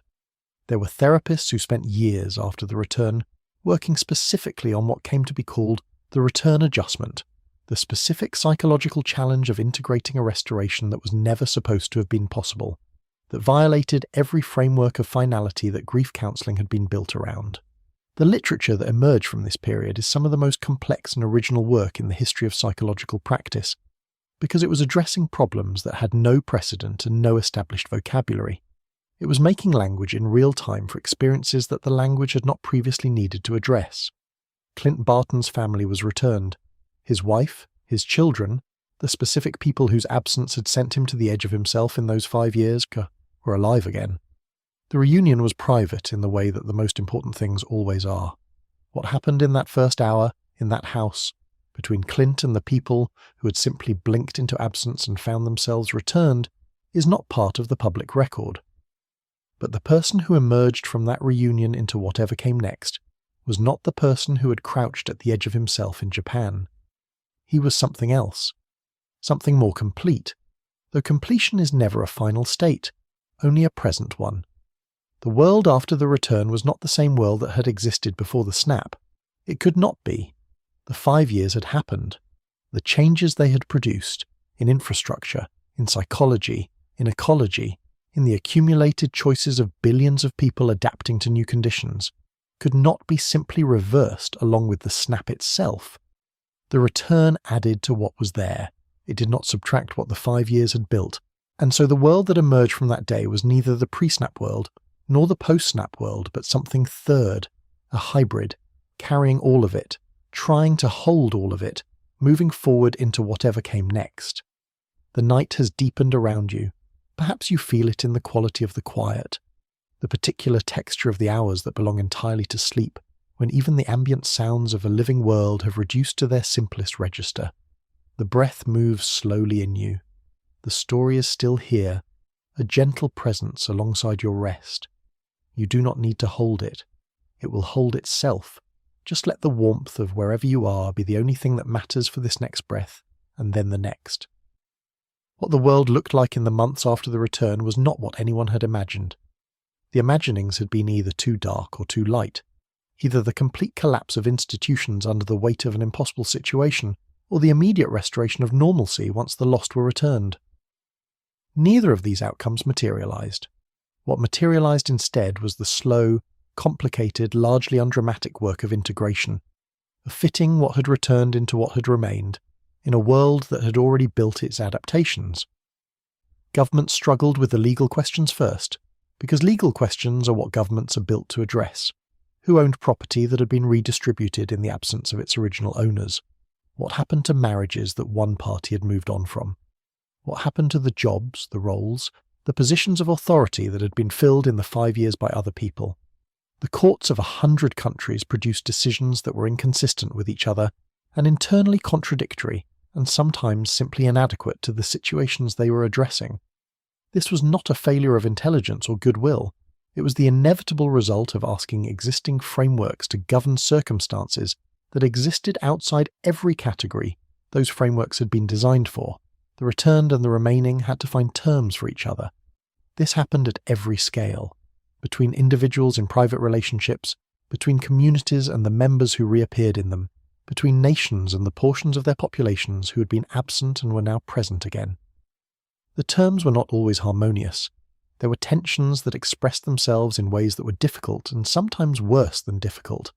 There were therapists who spent years after the return working specifically on what came to be called the return adjustment, the specific psychological challenge of integrating a restoration that was never supposed to have been possible, that violated every framework of finality that grief counselling had been built around. The literature that emerged from this period is some of the most complex and original work in the history of psychological practice, because it was addressing problems that had no precedent and no established vocabulary. It was making language in real time for experiences that the language had not previously needed to address. Clint Barton's family was returned. His wife, his children, the specific people whose absence had sent him to the edge of himself in those 5 years, were alive again. The reunion was private in the way that the most important things always are. What happened in that first hour, in that house, between Clint and the people who had simply blinked into absence and found themselves returned, is not part of the public record. But the person who emerged from that reunion into whatever came next was not the person who had crouched at the edge of himself in Japan. He was something else, something more complete, though completion is never a final state, only a present one. The world after the return was not the same world that had existed before the snap. It could not be. The 5 years had happened. The changes they had produced, in infrastructure, in psychology, in ecology, in the accumulated choices of billions of people adapting to new conditions, could not be simply reversed along with the snap itself. The return added to what was there. It did not subtract what the 5 years had built, and so the world that emerged from that day was neither the pre-snap world nor the post-snap world, but something third, a hybrid, carrying all of it, trying to hold all of it, moving forward into whatever came next. The night has deepened around you. Perhaps you feel it in the quality of the quiet, the particular texture of the hours that belong entirely to sleep, when even the ambient sounds of a living world have reduced to their simplest register. The breath moves slowly in you. The story is still here, a gentle presence alongside your rest. You do not need to hold it. It will hold itself. Just let the warmth of wherever you are be the only thing that matters for this next breath, and then the next. What the world looked like in the months after the return was not what anyone had imagined. The imaginings had been either too dark or too light, either the complete collapse of institutions under the weight of an impossible situation, or the immediate restoration of normalcy once the lost were returned. Neither of these outcomes materialized. What materialized instead was the slow, complicated, largely undramatic work of integration, of fitting what had returned into what had remained, in a world that had already built its adaptations. Governments struggled with the legal questions first, because legal questions are what governments are built to address. Who owned property that had been redistributed in the absence of its original owners? What happened to marriages that one party had moved on from? What happened to the jobs, the roles, the positions of authority that had been filled in the 5 years by other people? The courts of 100 countries produced decisions that were inconsistent with each other and internally contradictory, and sometimes simply inadequate to the situations they were addressing. This was not a failure of intelligence or goodwill. It was the inevitable result of asking existing frameworks to govern circumstances that existed outside every category those frameworks had been designed for. The returned and the remaining had to find terms for each other. This happened at every scale, between individuals in private relationships, between communities and the members who reappeared in them, between nations and the portions of their populations who had been absent and were now present again. The terms were not always harmonious. There were tensions that expressed themselves in ways that were difficult and sometimes worse than difficult.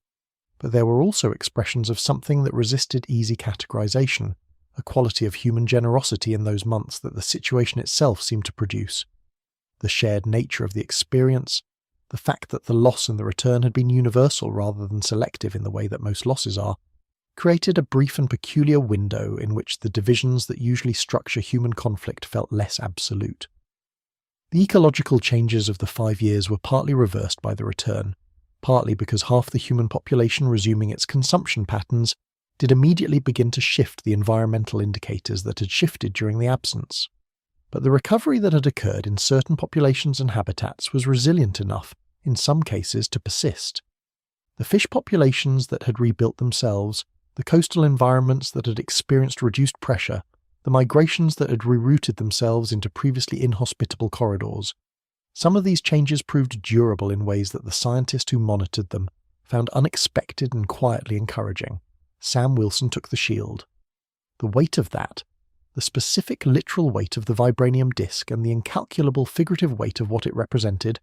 But there were also expressions of something that resisted easy categorization, a quality of human generosity in those months that the situation itself seemed to produce. The shared nature of the experience, the fact that the loss and the return had been universal rather than selective in the way that most losses are, created a brief and peculiar window in which the divisions that usually structure human conflict felt less absolute. The ecological changes of the 5 years were partly reversed by the return, partly because half the human population resuming its consumption patterns did immediately begin to shift the environmental indicators that had shifted during the absence. But the recovery that had occurred in certain populations and habitats was resilient enough, in some cases, to persist. The fish populations that had rebuilt themselves, the coastal environments that had experienced reduced pressure, the migrations that had rerouted themselves into previously inhospitable corridors. Some of these changes proved durable in ways that the scientist who monitored them found unexpected and quietly encouraging. Sam Wilson took the shield. The weight of that, the specific literal weight of the vibranium disc and the incalculable figurative weight of what it represented,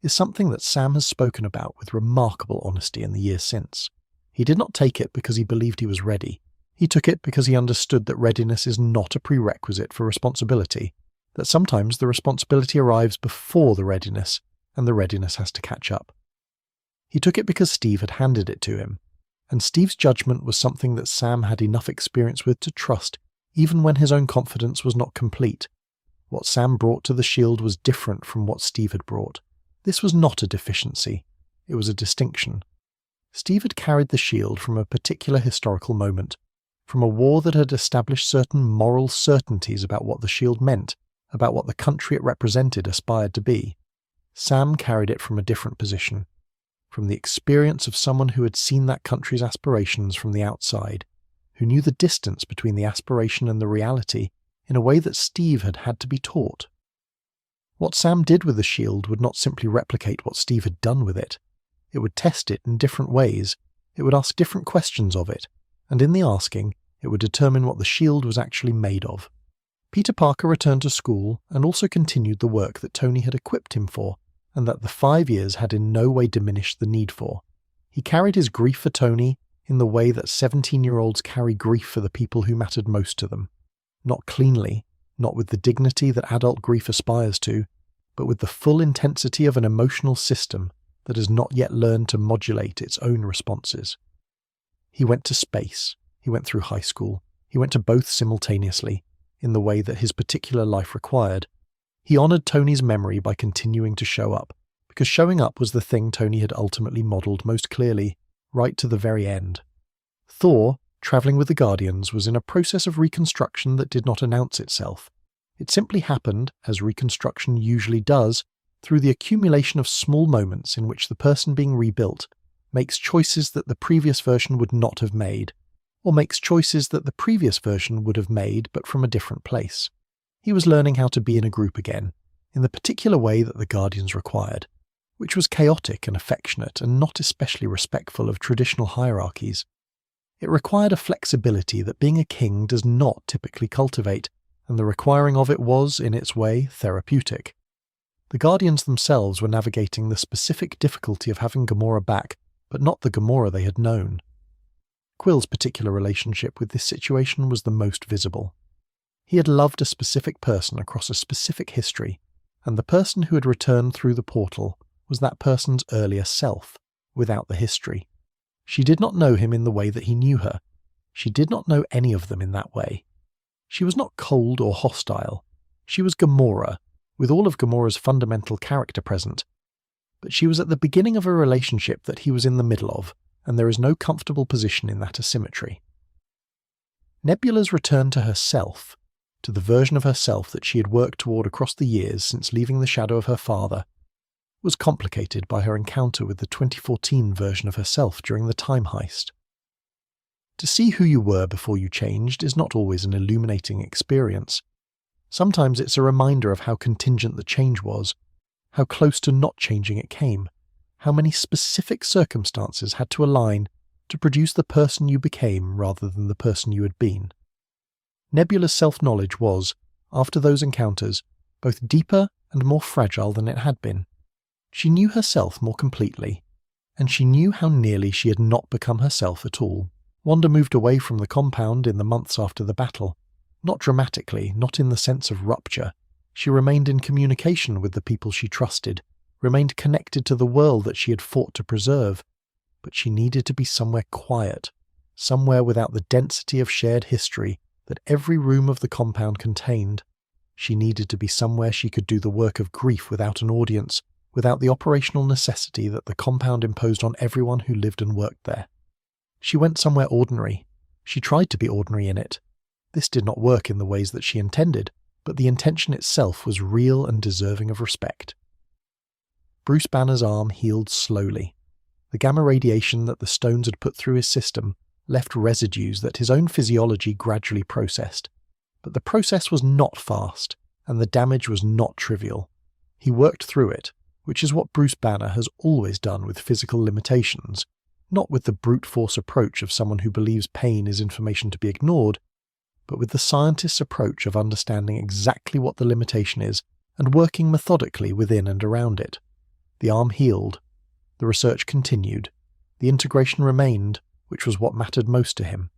is something that Sam has spoken about with remarkable honesty in the years since. He did not take it because he believed he was ready. He took it because he understood that readiness is not a prerequisite for responsibility, that sometimes the responsibility arrives before the readiness, and the readiness has to catch up. He took it because Steve had handed it to him, and Steve's judgment was something that Sam had enough experience with to trust, even when his own confidence was not complete. What Sam brought to the shield was different from what Steve had brought. This was not a deficiency, it was a distinction. Steve had carried the shield from a particular historical moment, from a war that had established certain moral certainties about what the shield meant, about what the country it represented aspired to be. Sam carried it from a different position, from the experience of someone who had seen that country's aspirations from the outside, who knew the distance between the aspiration and the reality in a way that Steve had had to be taught. What Sam did with the shield would not simply replicate what Steve had done with it. It would test it in different ways, it would ask different questions of it, and in the asking, it would determine what the shield was actually made of. Peter Parker returned to school and also continued the work that Tony had equipped him for, and that the 5 years had in no way diminished the need for. He carried his grief for Tony in the way that 17-year-olds carry grief for the people who mattered most to them. Not cleanly, not with the dignity that adult grief aspires to, but with the full intensity of an emotional system that has not yet learned to modulate its own responses. He went to space, he went through high school, he went to both simultaneously, in the way that his particular life required. He honoured Tony's memory by continuing to show up, because showing up was the thing Tony had ultimately modelled most clearly, right to the very end. Thor, travelling with the Guardians, was in a process of reconstruction that did not announce itself. It simply happened, as reconstruction usually does, through the accumulation of small moments in which the person being rebuilt makes choices that the previous version would not have made, or makes choices that the previous version would have made but from a different place. He was learning how to be in a group again, in the particular way that the Guardians required, which was chaotic and affectionate and not especially respectful of traditional hierarchies. It required a flexibility that being a king does not typically cultivate, and the requiring of it was, in its way, therapeutic. The Guardians themselves were navigating the specific difficulty of having Gamora back, but not the Gamora they had known. Quill's particular relationship with this situation was the most visible. He had loved a specific person across a specific history, and the person who had returned through the portal was that person's earlier self, without the history. She did not know him in the way that he knew her. She did not know any of them in that way. She was not cold or hostile. She was Gamora, with all of Gamora's fundamental character present. But she was at the beginning of a relationship that he was in the middle of, and there is no comfortable position in that asymmetry. Nebula's return to herself, to the version of herself that she had worked toward across the years since leaving the shadow of her father, was complicated by her encounter with the 2014 version of herself during the Time Heist. To see who you were before you changed is not always an illuminating experience. Sometimes it's a reminder of how contingent the change was, how close to not changing it came, how many specific circumstances had to align to produce the person you became rather than the person you had been. Nebula's self-knowledge was, after those encounters, both deeper and more fragile than it had been. She knew herself more completely, and she knew how nearly she had not become herself at all, Wanda moved away from the compound in the months after the battle. Not dramatically, not in the sense of rupture. She remained in communication with the people she trusted, remained connected to the world that she had fought to preserve. But she needed to be somewhere quiet, somewhere without the density of shared history that every room of the compound contained. She needed to be somewhere she could do the work of grief without an audience, without the operational necessity that the compound imposed on everyone who lived and worked there. She went somewhere ordinary. She tried to be ordinary in it. This did not work in the ways that she intended, but the intention itself was real and deserving of respect. Bruce Banner's arm healed slowly. The gamma radiation that the stones had put through his system left residues that his own physiology gradually processed. But the process was not fast, and the damage was not trivial. He worked through it, which is what Bruce Banner has always done with physical limitations, not with the brute force approach of someone who believes pain is information to be ignored, but with the scientist's approach of understanding exactly what the limitation is and working methodically within and around it. The arm healed. The research continued. The integration remained, which was what mattered most to him.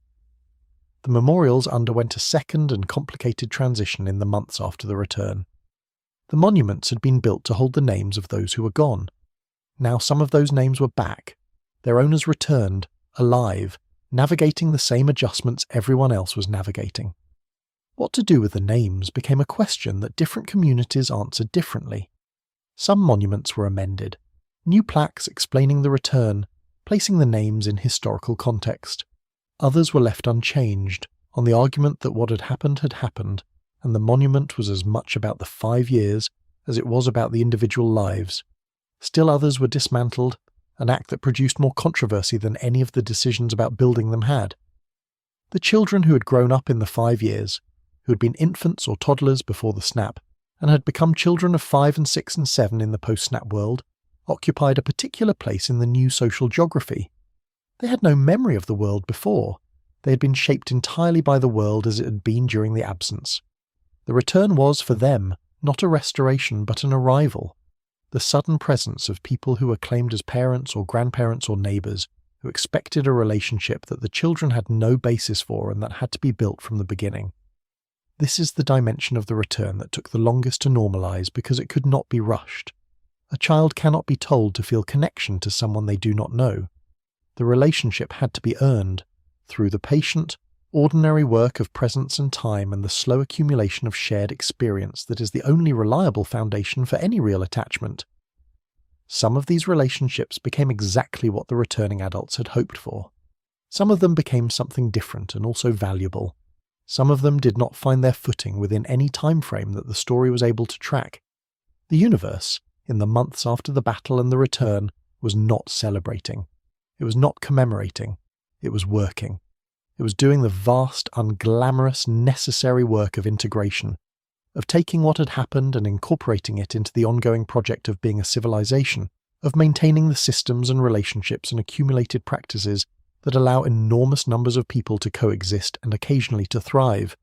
The memorials underwent a second and complicated transition in the months after the return. The monuments had been built to hold the names of those who were gone. Now some of those names were back. Their owners returned, alive, navigating the same adjustments everyone else was navigating. What to do with the names became a question that different communities answered differently. Some monuments were amended, new plaques explaining the return, placing the names in historical context. Others were left unchanged, on the argument that what had happened, and the monument was as much about the 5 years as it was about the individual lives. Still others were dismantled, an act that produced more controversy than any of the decisions about building them had. The children who had grown up in the 5 years, who had been infants or toddlers before the snap, and had become children of 5 and 6 and 7 in the post-snap world, occupied a particular place in the new social geography. They had no memory of the world before. They had been shaped entirely by the world as it had been during the absence. The return was, for them, not a restoration but an arrival. The sudden presence of people who were claimed as parents or grandparents or neighbours, who expected a relationship that the children had no basis for and that had to be built from the beginning. This is the dimension of the return that took the longest to normalise because it could not be rushed. A child cannot be told to feel connection to someone they do not know. The relationship had to be earned, through the patient, ordinary work of presence and time and the slow accumulation of shared experience that is the only reliable foundation for any real attachment. Some of these relationships became exactly what the returning adults had hoped for. Some of them became something different and also valuable. Some of them did not find their footing within any time frame that the story was able to track. The universe, in the months after the battle and the return, was not celebrating. It was not commemorating. It was working. It was doing the vast, unglamorous, necessary work of integration, of taking what had happened and incorporating it into the ongoing project of being a civilization, of maintaining the systems and relationships and accumulated practices that allow enormous numbers of people to coexist and occasionally to thrive.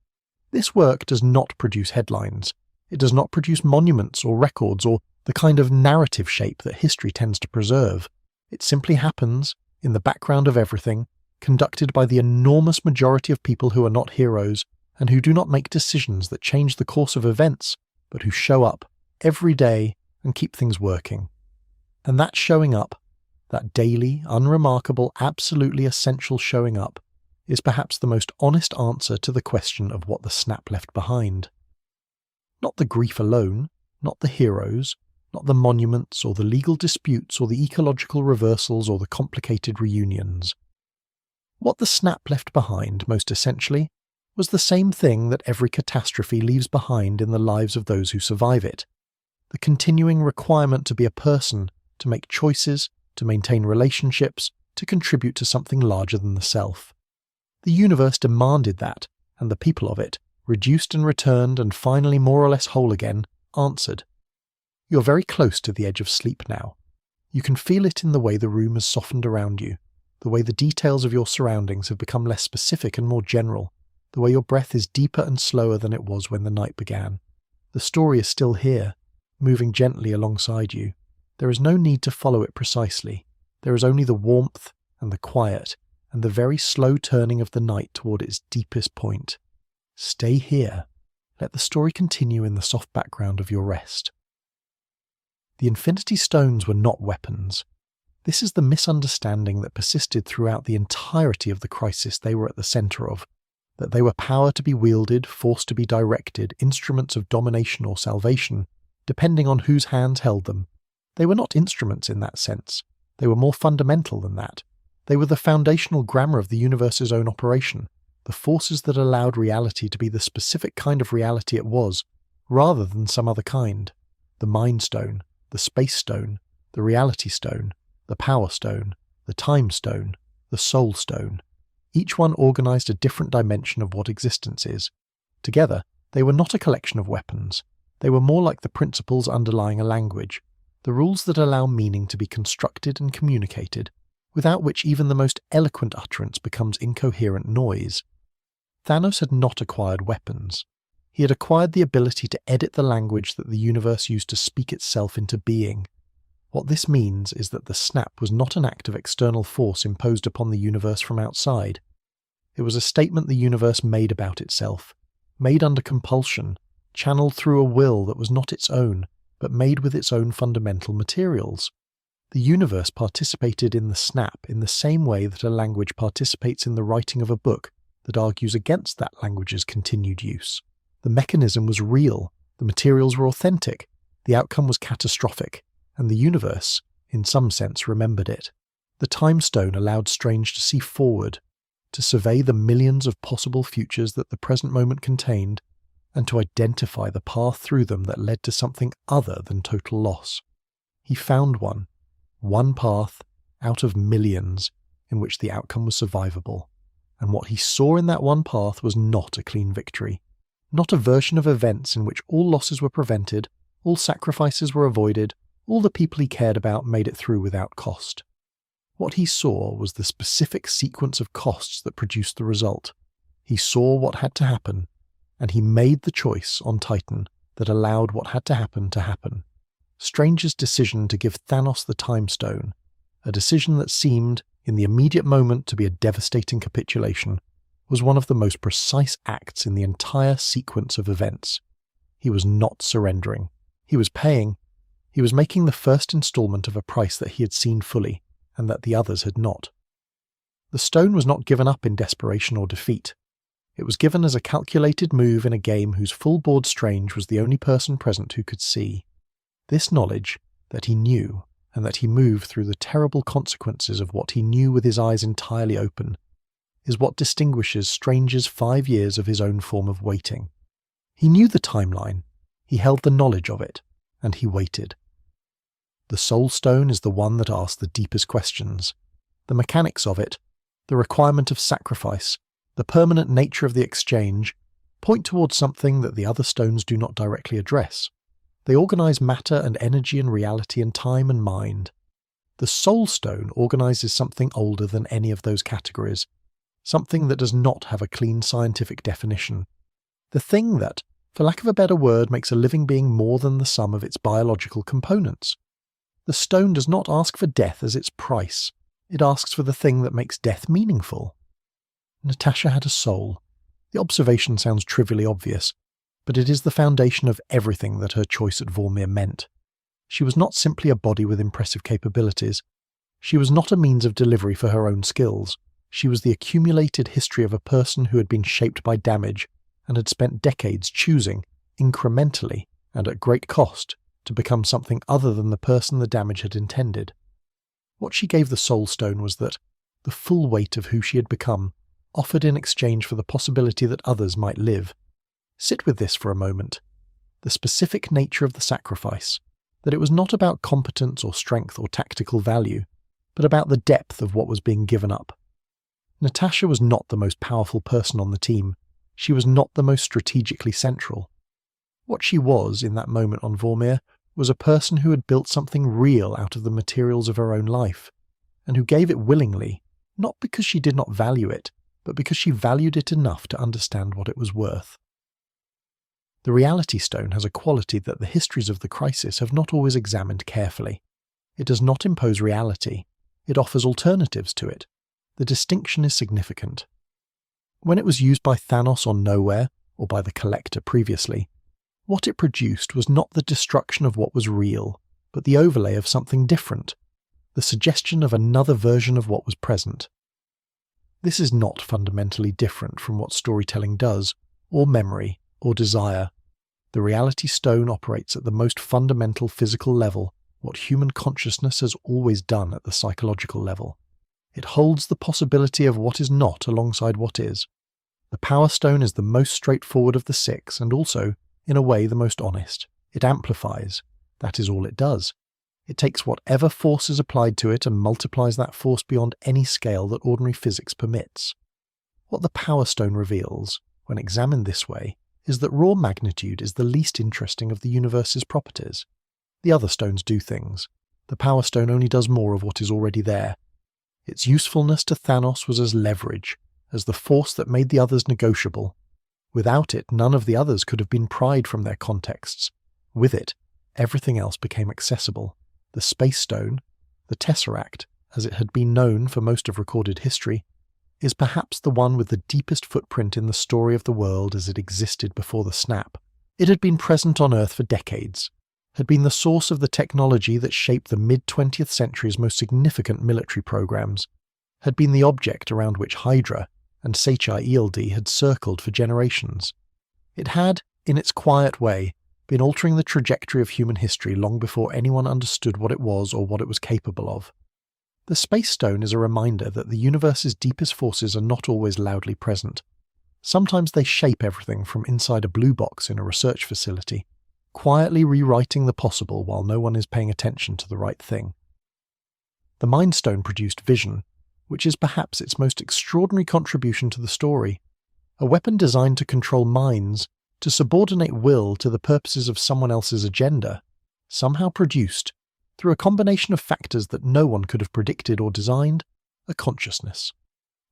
This work does not produce headlines. It does not produce monuments or records or the kind of narrative shape that history tends to preserve. It simply happens, in the background of everything, conducted by the enormous majority of people who are not heroes and who do not make decisions that change the course of events, but who show up every day and keep things working. And that showing up, that daily, unremarkable, absolutely essential showing up, is perhaps the most honest answer to the question of what the snap left behind. Not the grief alone, not the heroes, not the monuments or the legal disputes or the ecological reversals or the complicated reunions. What the snap left behind, most essentially, was the same thing that every catastrophe leaves behind in the lives of those who survive it. The continuing requirement to be a person, to make choices, to maintain relationships, to contribute to something larger than the self. The universe demanded that, and the people of it, reduced and returned and finally more or less whole again, answered. You're very close to the edge of sleep now. You can feel it in the way the room has softened around you, the way the details of your surroundings have become less specific and more general, the way your breath is deeper and slower than it was when the night began. The story is still here, moving gently alongside you. There is no need to follow it precisely. There is only the warmth and the quiet and the very slow turning of the night toward its deepest point. Stay here. Let the story continue in the soft background of your rest. The Infinity Stones were not weapons. This is the misunderstanding that persisted throughout the entirety of the crisis they were at the centre of, that they were power to be wielded, force to be directed, instruments of domination or salvation, depending on whose hands held them. They were not instruments in that sense. They were more fundamental than that. They were the foundational grammar of the universe's own operation, the forces that allowed reality to be the specific kind of reality it was, rather than some other kind. The Mind Stone, the Space Stone, the Reality Stone, the Power Stone, the Time Stone, the Soul Stone. Each one organized a different dimension of what existence is. Together, they were not a collection of weapons. They were more like the principles underlying a language, the rules that allow meaning to be constructed and communicated, without which even the most eloquent utterance becomes incoherent noise. Thanos had not acquired weapons. He had acquired the ability to edit the language that the universe used to speak itself into being. What this means is that the snap was not an act of external force imposed upon the universe from outside. It was a statement the universe made about itself, made under compulsion, channeled through a will that was not its own, but made with its own fundamental materials. The universe participated in the snap in the same way that a language participates in the writing of a book that argues against that language's continued use. The mechanism was real, the materials were authentic, the outcome was catastrophic, and the universe, in some sense, remembered it. The Time Stone allowed Strange to see forward, to survey the millions of possible futures that the present moment contained, and to identify the path through them that led to something other than total loss. He found one path out of millions in which the outcome was survivable, and what he saw in that one path was not a clean victory, not a version of events in which all losses were prevented, all sacrifices were avoided, all the people he cared about made it through without cost. What he saw was the specific sequence of costs that produced the result. He saw what had to happen, and he made the choice on Titan that allowed what had to happen. Strange's decision to give Thanos the Time Stone, a decision that seemed, in the immediate moment, to be a devastating capitulation, was one of the most precise acts in the entire sequence of events. He was not surrendering. He was paying. He was making the first installment of a price that he had seen fully, and that the others had not. The stone was not given up in desperation or defeat. It was given as a calculated move in a game whose full-board Strange was the only person present who could see. This knowledge, that he knew, and that he moved through the terrible consequences of what he knew with his eyes entirely open, is what distinguishes Strange's 5 years of his own form of waiting. He knew the timeline, he held the knowledge of it, and he waited. The Soul Stone is the one that asks the deepest questions. The mechanics of it, the requirement of sacrifice, the permanent nature of the exchange, point towards something that the other stones do not directly address. They organize matter and energy and reality and time and mind. The Soul Stone organizes something older than any of those categories, something that does not have a clean scientific definition. The thing that, for lack of a better word, makes a living being more than the sum of its biological components. The stone does not ask for death as its price. It asks for the thing that makes death meaningful. Natasha had a soul. The observation sounds trivially obvious, but it is the foundation of everything that her choice at Vormir meant. She was not simply a body with impressive capabilities. She was not a means of delivery for her own skills. She was the accumulated history of a person who had been shaped by damage and had spent decades choosing, incrementally and at great cost, to become something other than the person the damage had intended. What she gave the Soul Stone was that, the full weight of who she had become, offered in exchange for the possibility that others might live. Sit with this for a moment. The specific nature of the sacrifice, that it was not about competence or strength or tactical value, but about the depth of what was being given up. Natasha was not the most powerful person on the team. She was not the most strategically central. What she was, in that moment on Vormir, was a person who had built something real out of the materials of her own life, and who gave it willingly, not because she did not value it, but because she valued it enough to understand what it was worth. The Reality Stone has a quality that the histories of the crisis have not always examined carefully. It does not impose reality. It offers alternatives to it. the distinction is significant. When it was used by Thanos on Nowhere, or by the Collector previously, what it produced was not the destruction of what was real, but the overlay of something different, the suggestion of another version of what was present. This is not fundamentally different from what storytelling does, or memory, or desire. The reality stone operates at the most fundamental physical level, what human consciousness has always done at the psychological level. It holds the possibility of what is not alongside what is. The Power Stone is the most straightforward of the six, and also, in a way, the most honest. It amplifies. That is all it does. It takes whatever force is applied to it and multiplies that force beyond any scale that ordinary physics permits. What the Power Stone reveals, when examined this way, is that raw magnitude is the least interesting of the universe's properties. The other stones do things. The Power Stone only does more of what is already there. Its usefulness to Thanos was as leverage, as the force that made the others negotiable. Without it, none of the others could have been pried from their contexts. With it, everything else became accessible. The Space Stone, the Tesseract, as it had been known for most of recorded history, is perhaps the one with the deepest footprint in the story of the world as it existed before the snap. It had been present on Earth for decades, had been the source of the technology that shaped the mid-20th century's most significant military programs, had been the object around which Hydra and Seichai Eld had circled for generations. It had, in its quiet way, been altering the trajectory of human history long before anyone understood what it was or what it was capable of. The Space Stone is a reminder that the universe's deepest forces are not always loudly present. Sometimes they shape everything from inside a blue box in a research facility, quietly rewriting the possible while no one is paying attention to the right thing. The Mind Stone produced vision, which is perhaps its most extraordinary contribution to the story. A weapon designed to control minds, to subordinate will to the purposes of someone else's agenda, somehow produced, through a combination of factors that no one could have predicted or designed, a consciousness.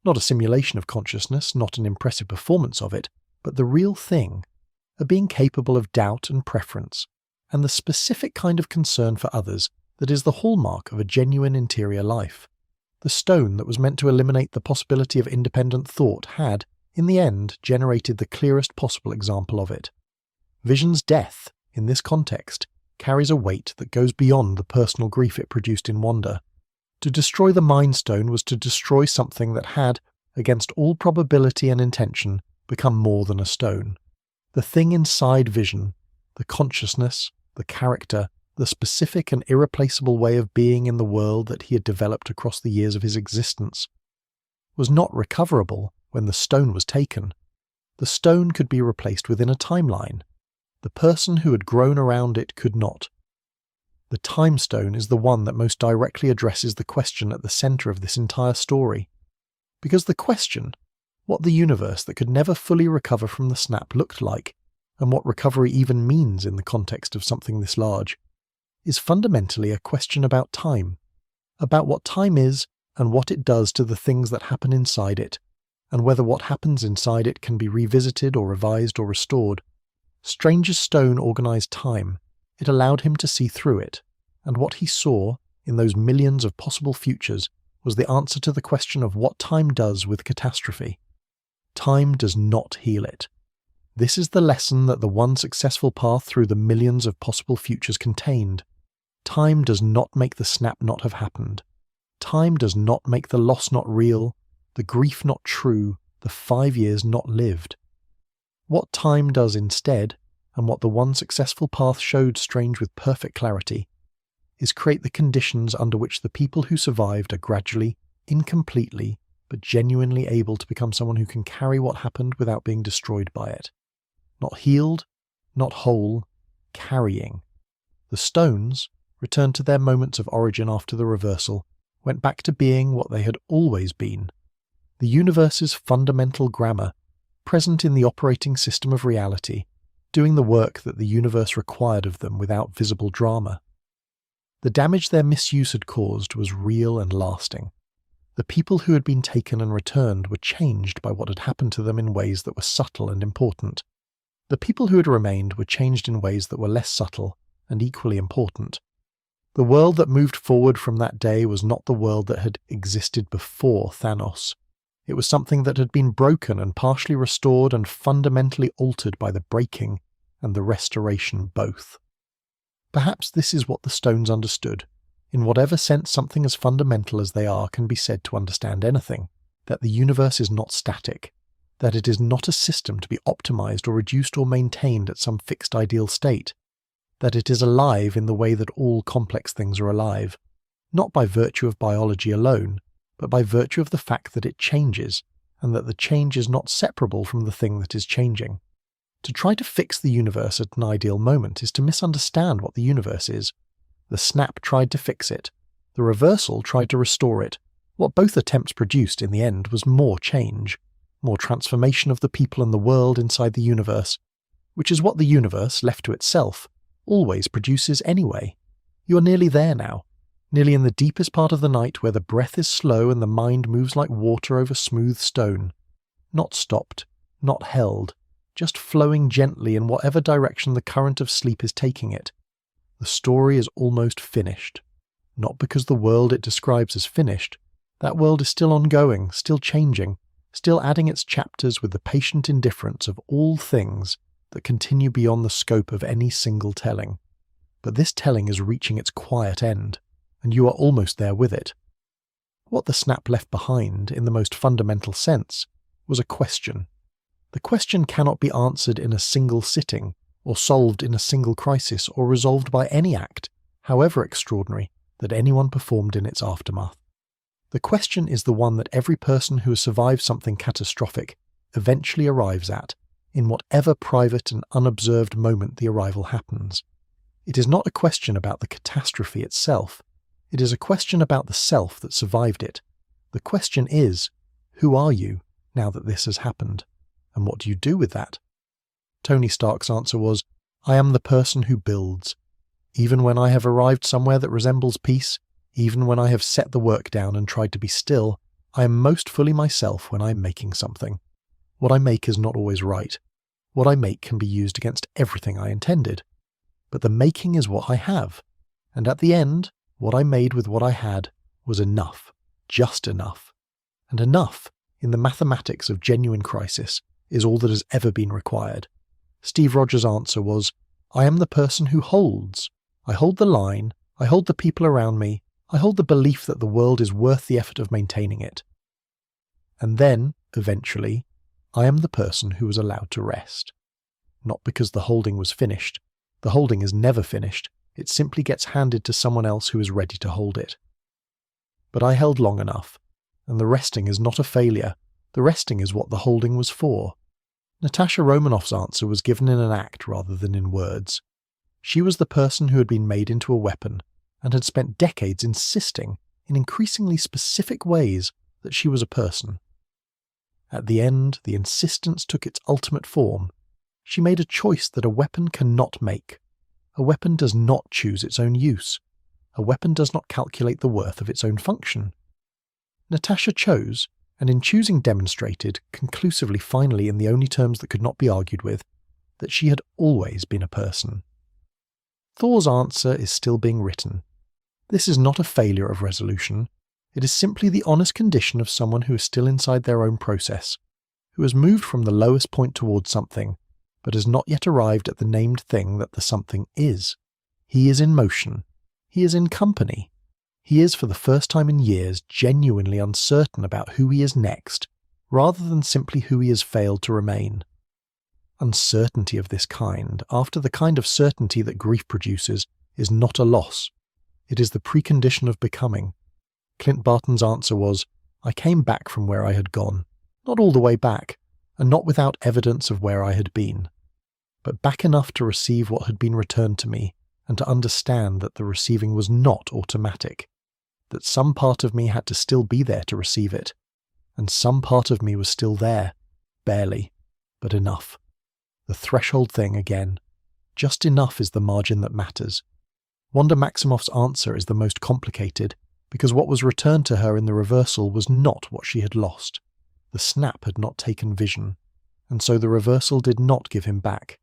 Not a simulation of consciousness, not an impressive performance of it, but the real thing, a being capable of doubt and preference, and the specific kind of concern for others that is the hallmark of a genuine interior life. The stone that was meant to eliminate the possibility of independent thought had, in the end, generated the clearest possible example of it. Vision's death, in this context, carries a weight that goes beyond the personal grief it produced in Wanda. To destroy the Mind Stone was to destroy something that had, against all probability and intention, become more than a stone. The thing inside Vision, the consciousness, the character, the specific and irreplaceable way of being in the world that he had developed across the years of his existence, was not recoverable when the stone was taken. The stone could be replaced within a timeline. The person who had grown around it could not. The Time Stone is the one that most directly addresses the question at the centre of this entire story. Because the question, what the universe that could never fully recover from the snap looked like, and what recovery even means in the context of something this large, is fundamentally a question about time, about what time is and what it does to the things that happen inside it, and whether what happens inside it can be revisited or revised or restored. Stranger's stone organised time. It allowed him to see through it, and what he saw, in those millions of possible futures, was the answer to the question of what time does with catastrophe. Time does not heal it. This is the lesson that the one successful path through the millions of possible futures contained. Time does not make the snap not have happened. Time does not make the loss not real, the grief not true, the 5 years not lived. What time does instead, and what the one successful path showed Strange with perfect clarity, is create the conditions under which the people who survived are gradually, incompletely, but genuinely able to become someone who can carry what happened without being destroyed by it. Not healed, not whole, carrying. The stones, returned to their moments of origin after the reversal, went back to being what they had always been. The universe's fundamental grammar, present in the operating system of reality, doing the work that the universe required of them without visible drama. The damage their misuse had caused was real and lasting. The people who had been taken and returned were changed by what had happened to them in ways that were subtle and important. The people who had remained were changed in ways that were less subtle and equally important. The world that moved forward from that day was not the world that had existed before Thanos. It was something that had been broken and partially restored and fundamentally altered by the breaking and the restoration both. Perhaps this is what the stones understood. In whatever sense something as fundamental as they are can be said to understand anything, that the universe is not static, that it is not a system to be optimized or reduced or maintained at some fixed ideal state, that it is alive in the way that all complex things are alive, not by virtue of biology alone, but by virtue of the fact that it changes, and that the change is not separable from the thing that is changing. To try to fix the universe at an ideal moment is to misunderstand what the universe is. The snap tried to fix it. The reversal tried to restore it. What both attempts produced in the end was more change, more transformation of the people and the world inside the universe, which is what the universe, left to itself, always produces anyway. You are nearly there now, nearly in the deepest part of the night where the breath is slow and the mind moves like water over smooth stone. Not stopped, not held, just flowing gently in whatever direction the current of sleep is taking it. The story is almost finished. Not because the world it describes as finished. That world is still ongoing, still changing, still adding its chapters with the patient indifference of all things that continue beyond the scope of any single telling. But this telling is reaching its quiet end, and you are almost there with it. What the snap left behind, in the most fundamental sense, was a question. The question cannot be answered in a single sitting, or solved in a single crisis, or resolved by any act, however extraordinary, that anyone performed in its aftermath. The question is the one that every person who has survived something catastrophic eventually arrives at, in whatever private and unobserved moment the arrival happens. It is not a question about the catastrophe itself. It is a question about the self that survived it. The question is, who are you now that this has happened? And what do you do with that? Tony Stark's answer was, I am the person who builds. Even when I have arrived somewhere that resembles peace, even when I have set the work down and tried to be still, I am most fully myself when I am making something. What I make is not always right. What I make can be used against everything I intended. But the making is what I have. And at the end, what I made with what I had was enough, just enough. And enough, in the mathematics of genuine crisis, is all that has ever been required. Steve Rogers' answer was, I am the person who holds. I hold the line, I hold the people around me, I hold the belief that the world is worth the effort of maintaining it. And then, eventually, I am the person who was allowed to rest. Not because the holding was finished. The holding is never finished. It simply gets handed to someone else who is ready to hold it. But I held long enough, and the resting is not a failure. The resting is what the holding was for. Natasha Romanoff's answer was given in an act rather than in words. She was the person who had been made into a weapon, and had spent decades insisting, in increasingly specific ways, that she was a person. At the end, the insistence took its ultimate form. She made a choice that a weapon cannot make. A weapon does not choose its own use. A weapon does not calculate the worth of its own function. Natasha chose, and in choosing demonstrated, conclusively finally in the only terms that could not be argued with, that she had always been a person. Thor's answer is still being written. This is not a failure of resolution. It is simply the honest condition of someone who is still inside their own process, who has moved from the lowest point towards something, but has not yet arrived at the named thing that the something is. He is in motion. He is in company. He is for the first time in years genuinely uncertain about who he is next, rather than simply who he has failed to remain. Uncertainty of this kind, after the kind of certainty that grief produces, is not a loss. It is the precondition of becoming. Clint Barton's answer was, I came back from where I had gone, not all the way back, and not without evidence of where I had been, but back enough to receive what had been returned to me, and to understand that the receiving was not automatic, that some part of me had to still be there to receive it, and some part of me was still there, barely, but enough. The threshold thing again. Just enough is the margin that matters. Wanda Maximoff's answer is the most complicated, because what was returned to her in the reversal was not what she had lost. The snap had not taken vision, and so the reversal did not give him back.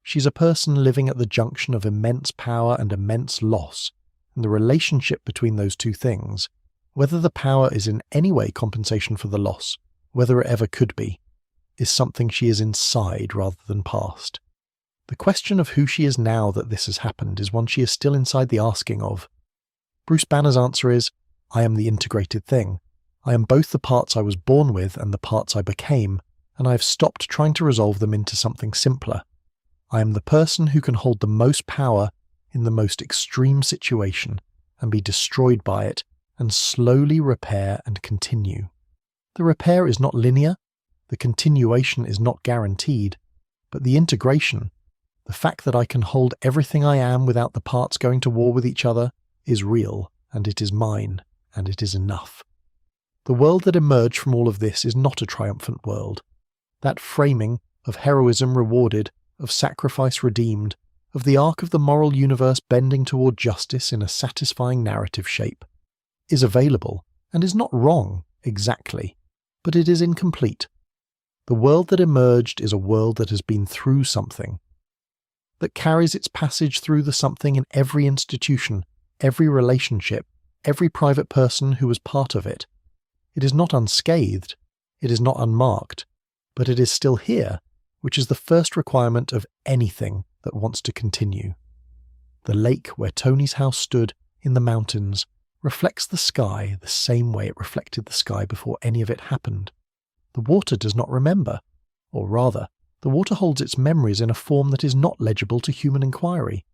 She's a person living at the junction of immense power and immense loss, and the relationship between those two things, whether the power is in any way compensation for the loss, whether it ever could be, is something she is inside rather than past. The question of who she is now that this has happened is one she is still inside the asking of. Bruce Banner's answer is, I am the integrated thing. I am both the parts I was born with and the parts I became, and I have stopped trying to resolve them into something simpler. I am the person who can hold the most power in the most extreme situation and be destroyed by it and slowly repair and continue. The repair is not linear, the continuation is not guaranteed, but the integration, the fact that I can hold everything I am without the parts going to war with each other, is real, and it is mine, and it is enough. The world that emerged from all of this is not a triumphant world. That framing of heroism rewarded, of sacrifice redeemed, of the arc of the moral universe bending toward justice in a satisfying narrative shape, is available, and is not wrong, exactly, but it is incomplete. The world that emerged is a world that has been through something, that carries its passage through the something in every institution, every relationship, every private person who was part of it. It is not unscathed, it is not unmarked, but it is still here, which is the first requirement of anything that wants to continue. The lake where Tony's house stood, in the mountains, reflects the sky the same way it reflected the sky before any of it happened. The water does not remember, or rather, the water holds its memories in a form that is not legible to human inquiry.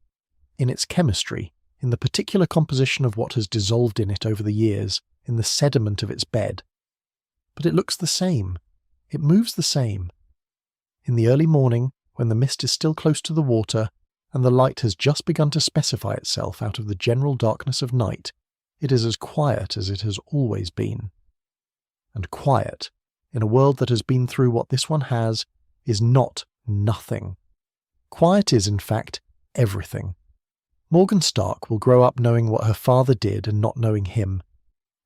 In its chemistry, in the particular composition of what has dissolved in it over the years, in the sediment of its bed. But it looks the same. It moves the same. In the early morning, when the mist is still close to the water, and the light has just begun to specify itself out of the general darkness of night, it is as quiet as it has always been. And quiet, in a world that has been through what this one has, is not nothing. Quiet is, in fact, everything. Morgan Stark will grow up knowing what her father did and not knowing him.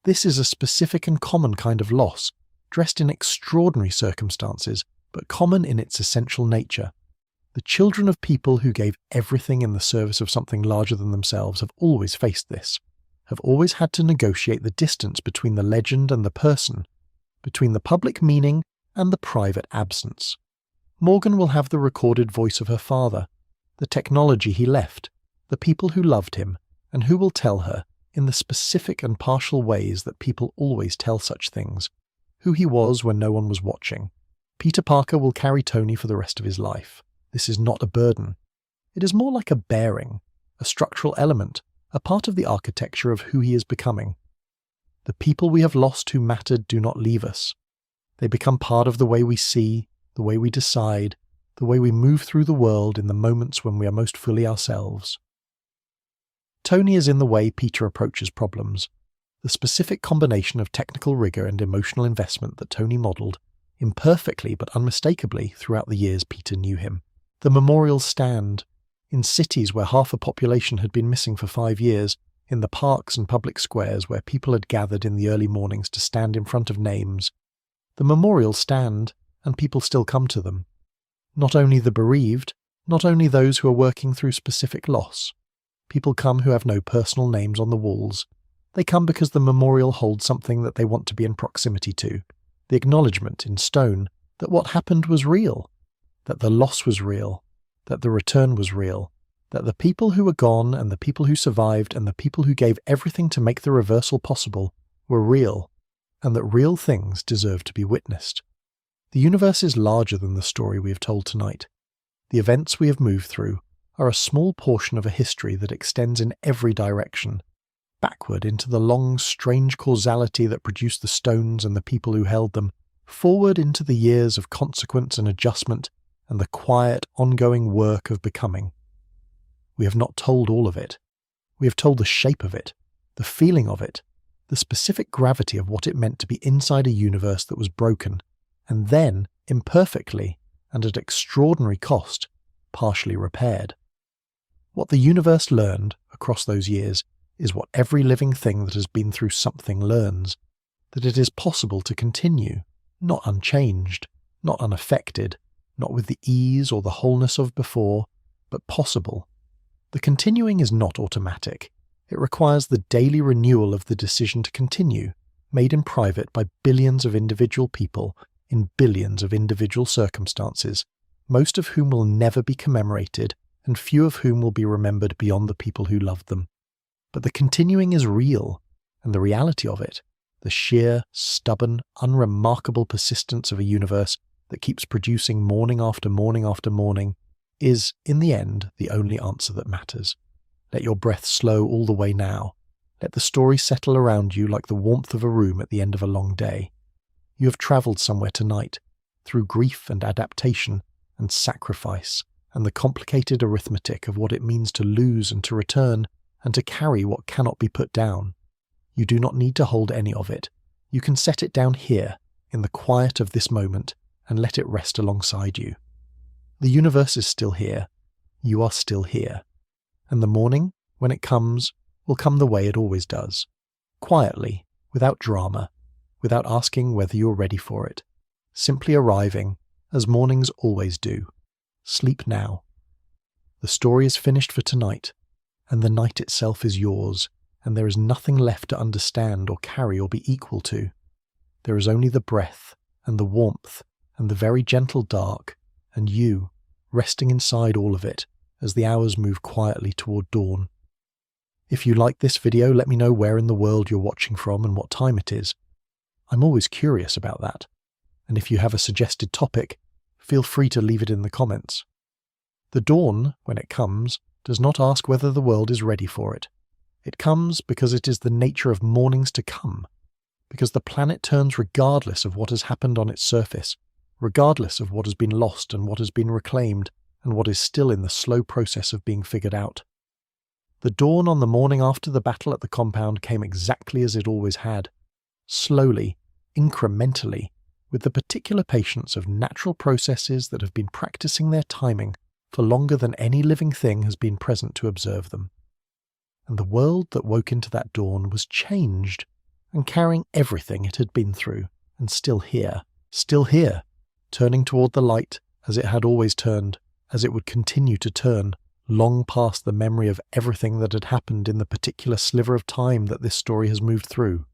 This is a specific and common kind of loss, dressed in extraordinary circumstances, but common in its essential nature. The children of people who gave everything in the service of something larger than themselves have always faced this, have always had to negotiate the distance between the legend and the person, between the public meaning and the private absence. Morgan will have the recorded voice of her father, the technology he left, the people who loved him, and who will tell her, in the specific and partial ways that people always tell such things, who he was when no one was watching. Peter Parker will carry Tony for the rest of his life. This is not a burden. It is more like a bearing, a structural element, a part of the architecture of who he is becoming. The people we have lost who mattered do not leave us. They become part of the way we see, the way we decide, the way we move through the world in the moments when we are most fully ourselves. Tony is in the way Peter approaches problems. The specific combination of technical rigor and emotional investment that Tony modelled, imperfectly but unmistakably throughout the years Peter knew him. The memorials stand. In cities where half a population had been missing for 5 years, in the parks and public squares where people had gathered in the early mornings to stand in front of names, the memorials stand, and people still come to them. Not only the bereaved, not only those who are working through specific loss. People come who have no personal names on the walls. They come because the memorial holds something that they want to be in proximity to, the acknowledgement in stone that what happened was real, that the loss was real, that the return was real, that the people who were gone and the people who survived and the people who gave everything to make the reversal possible were real, and that real things deserve to be witnessed. The universe is larger than the story we have told tonight. The events we have moved through are a small portion of a history that extends in every direction, backward into the long, strange causality that produced the stones and the people who held them, forward into the years of consequence and adjustment and the quiet, ongoing work of becoming. We have not told all of it. We have told the shape of it, the feeling of it, the specific gravity of what it meant to be inside a universe that was broken, and then, imperfectly, and at extraordinary cost, partially repaired. What the universe learned, across those years, is what every living thing that has been through something learns, that it is possible to continue, not unchanged, not unaffected, not with the ease or the wholeness of before, but possible. The continuing is not automatic. It requires the daily renewal of the decision to continue, made in private by billions of individual people in billions of individual circumstances, most of whom will never be commemorated and few of whom will be remembered beyond the people who loved them. But the continuing is real, and the reality of it, the sheer, stubborn, unremarkable persistence of a universe that keeps producing morning after morning after morning, is, in the end, the only answer that matters. Let your breath slow all the way now. Let the story settle around you like the warmth of a room at the end of a long day. You have travelled somewhere tonight, through grief and adaptation and sacrifice and the complicated arithmetic of what it means to lose and to return and to carry what cannot be put down. You do not need to hold any of it. You can set it down here, in the quiet of this moment, and let it rest alongside you. The universe is still here. You are still here. And the morning, when it comes, will come the way it always does. Quietly, without drama, without asking whether you're ready for it. Simply arriving, as mornings always do. Sleep now. The story is finished for tonight, and the night itself is yours, and there is nothing left to understand or carry or be equal to. There is only the breath, and the warmth, and the very gentle dark, and you, resting inside all of it, as the hours move quietly toward dawn. If you like this video, let me know where in the world you're watching from and what time it is. I'm always curious about that, and if you have a suggested topic, feel free to leave it in the comments. The dawn, when it comes, does not ask whether the world is ready for it. It comes because it is the nature of mornings to come, because the planet turns regardless of what has happened on its surface, regardless of what has been lost and what has been reclaimed, and what is still in the slow process of being figured out. The dawn on the morning after the battle at the compound came exactly as it always had, slowly, incrementally, with the particular patience of natural processes that have been practicing their timing for longer than any living thing has been present to observe them. And the world that woke into that dawn was changed, and carrying everything it had been through, and still here, turning toward the light as it had always turned, as it would continue to turn, long past the memory of everything that had happened in the particular sliver of time that this story has moved through.